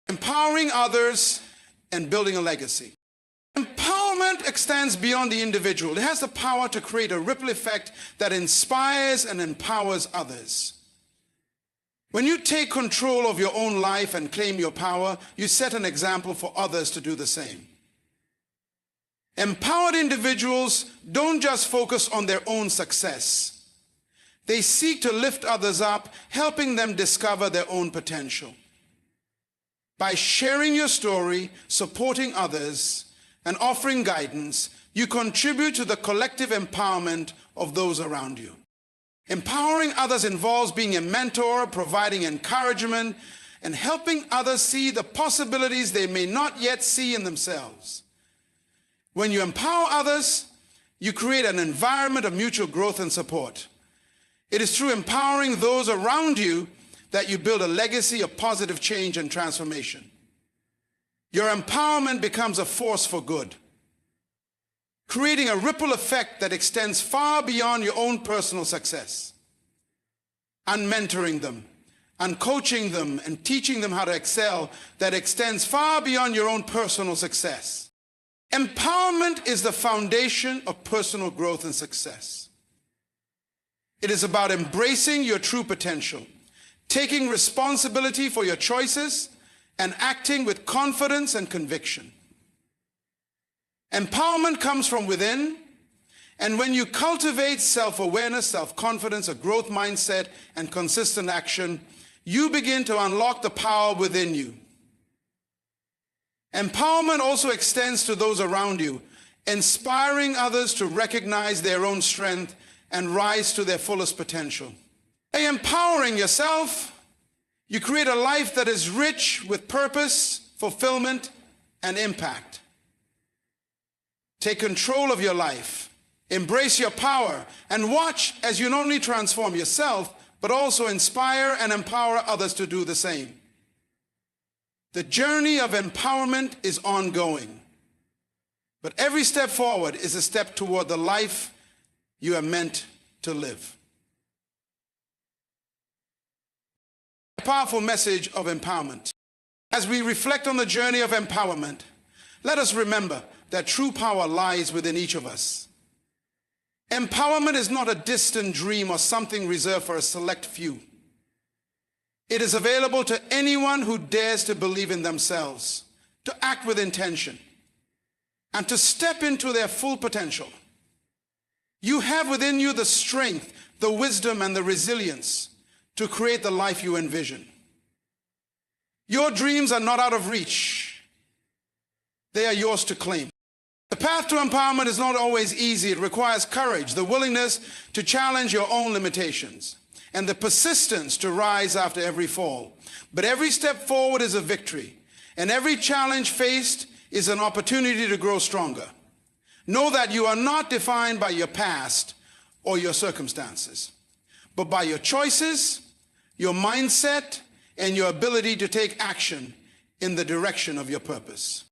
[SPEAKER 1] empowering others and building a legacy. Empowerment extends beyond the individual. It has the power to create a ripple effect that inspires and empowers others. When you take control of your own life and claim your power, you set an example for others to do the same. Empowered individuals don't just focus on their own success. They seek to lift others up, helping them discover their own potential. By sharing your story, supporting others, and offering guidance, you contribute to the collective empowerment of those around you. Empowering others involves being a mentor, providing encouragement, and helping others see the possibilities they may not yet see in themselves. When you empower others, you create an environment of mutual growth and support. It is through empowering those around you that you build a legacy of positive change and transformation. Your empowerment becomes a force for good, creating a ripple effect that extends far beyond your own personal success. And mentoring them, and coaching them, and teaching them how to excel that extends far beyond your own personal success. Empowerment is the foundation of personal growth and success. It is about embracing your true potential, taking responsibility for your choices, and acting with confidence and conviction. Empowerment comes from within, and when you cultivate self-awareness, self-confidence, a growth mindset, and consistent action, you begin to unlock the power within you. Empowerment also extends to those around you, inspiring others to recognize their own strength and rise to their fullest potential. By empowering yourself, you create a life that is rich with purpose, fulfillment, and impact. Take control of your life, embrace your power, and watch as you not only transform yourself, but also inspire and empower others to do the same. The journey of empowerment is ongoing, but every step forward is a step toward the life you are meant to live. A powerful message of empowerment. As we reflect on the journey of empowerment, let us remember that true power lies within each of us. Empowerment is not a distant dream or something reserved for a select few. It is available to anyone who dares to believe in themselves, to act with intention, and to step into their full potential. You have within you the strength, the wisdom, and the resilience to create the life you envision. Your dreams are not out of reach. They are yours to claim. The path to empowerment is not always easy. It requires courage, the willingness to challenge your own limitations, and the persistence to rise after every fall. But every step forward is a victory, and every challenge faced is an opportunity to grow stronger. Know that you are not defined by your past or your circumstances, but by your choices, your mindset, and your ability to take action in the direction of your purpose.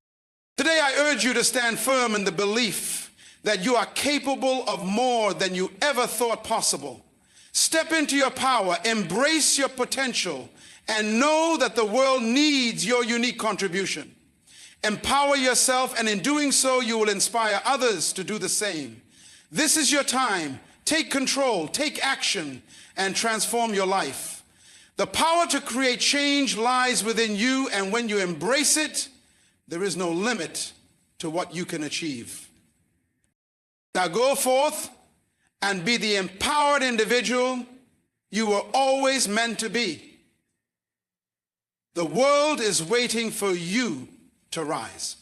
[SPEAKER 1] Today, I urge you to stand firm in the belief that you are capable of more than you ever thought possible. Step into your power, embrace your potential, and know that the world needs your unique contribution. Empower yourself, and in doing so, you will inspire others to do the same. This is your time. Take control, take action, and transform your life. The power to create change lies within you, and when you embrace it, there is no limit to what you can achieve. Now go forth and be the empowered individual you were always meant to be. The world is waiting for you to rise.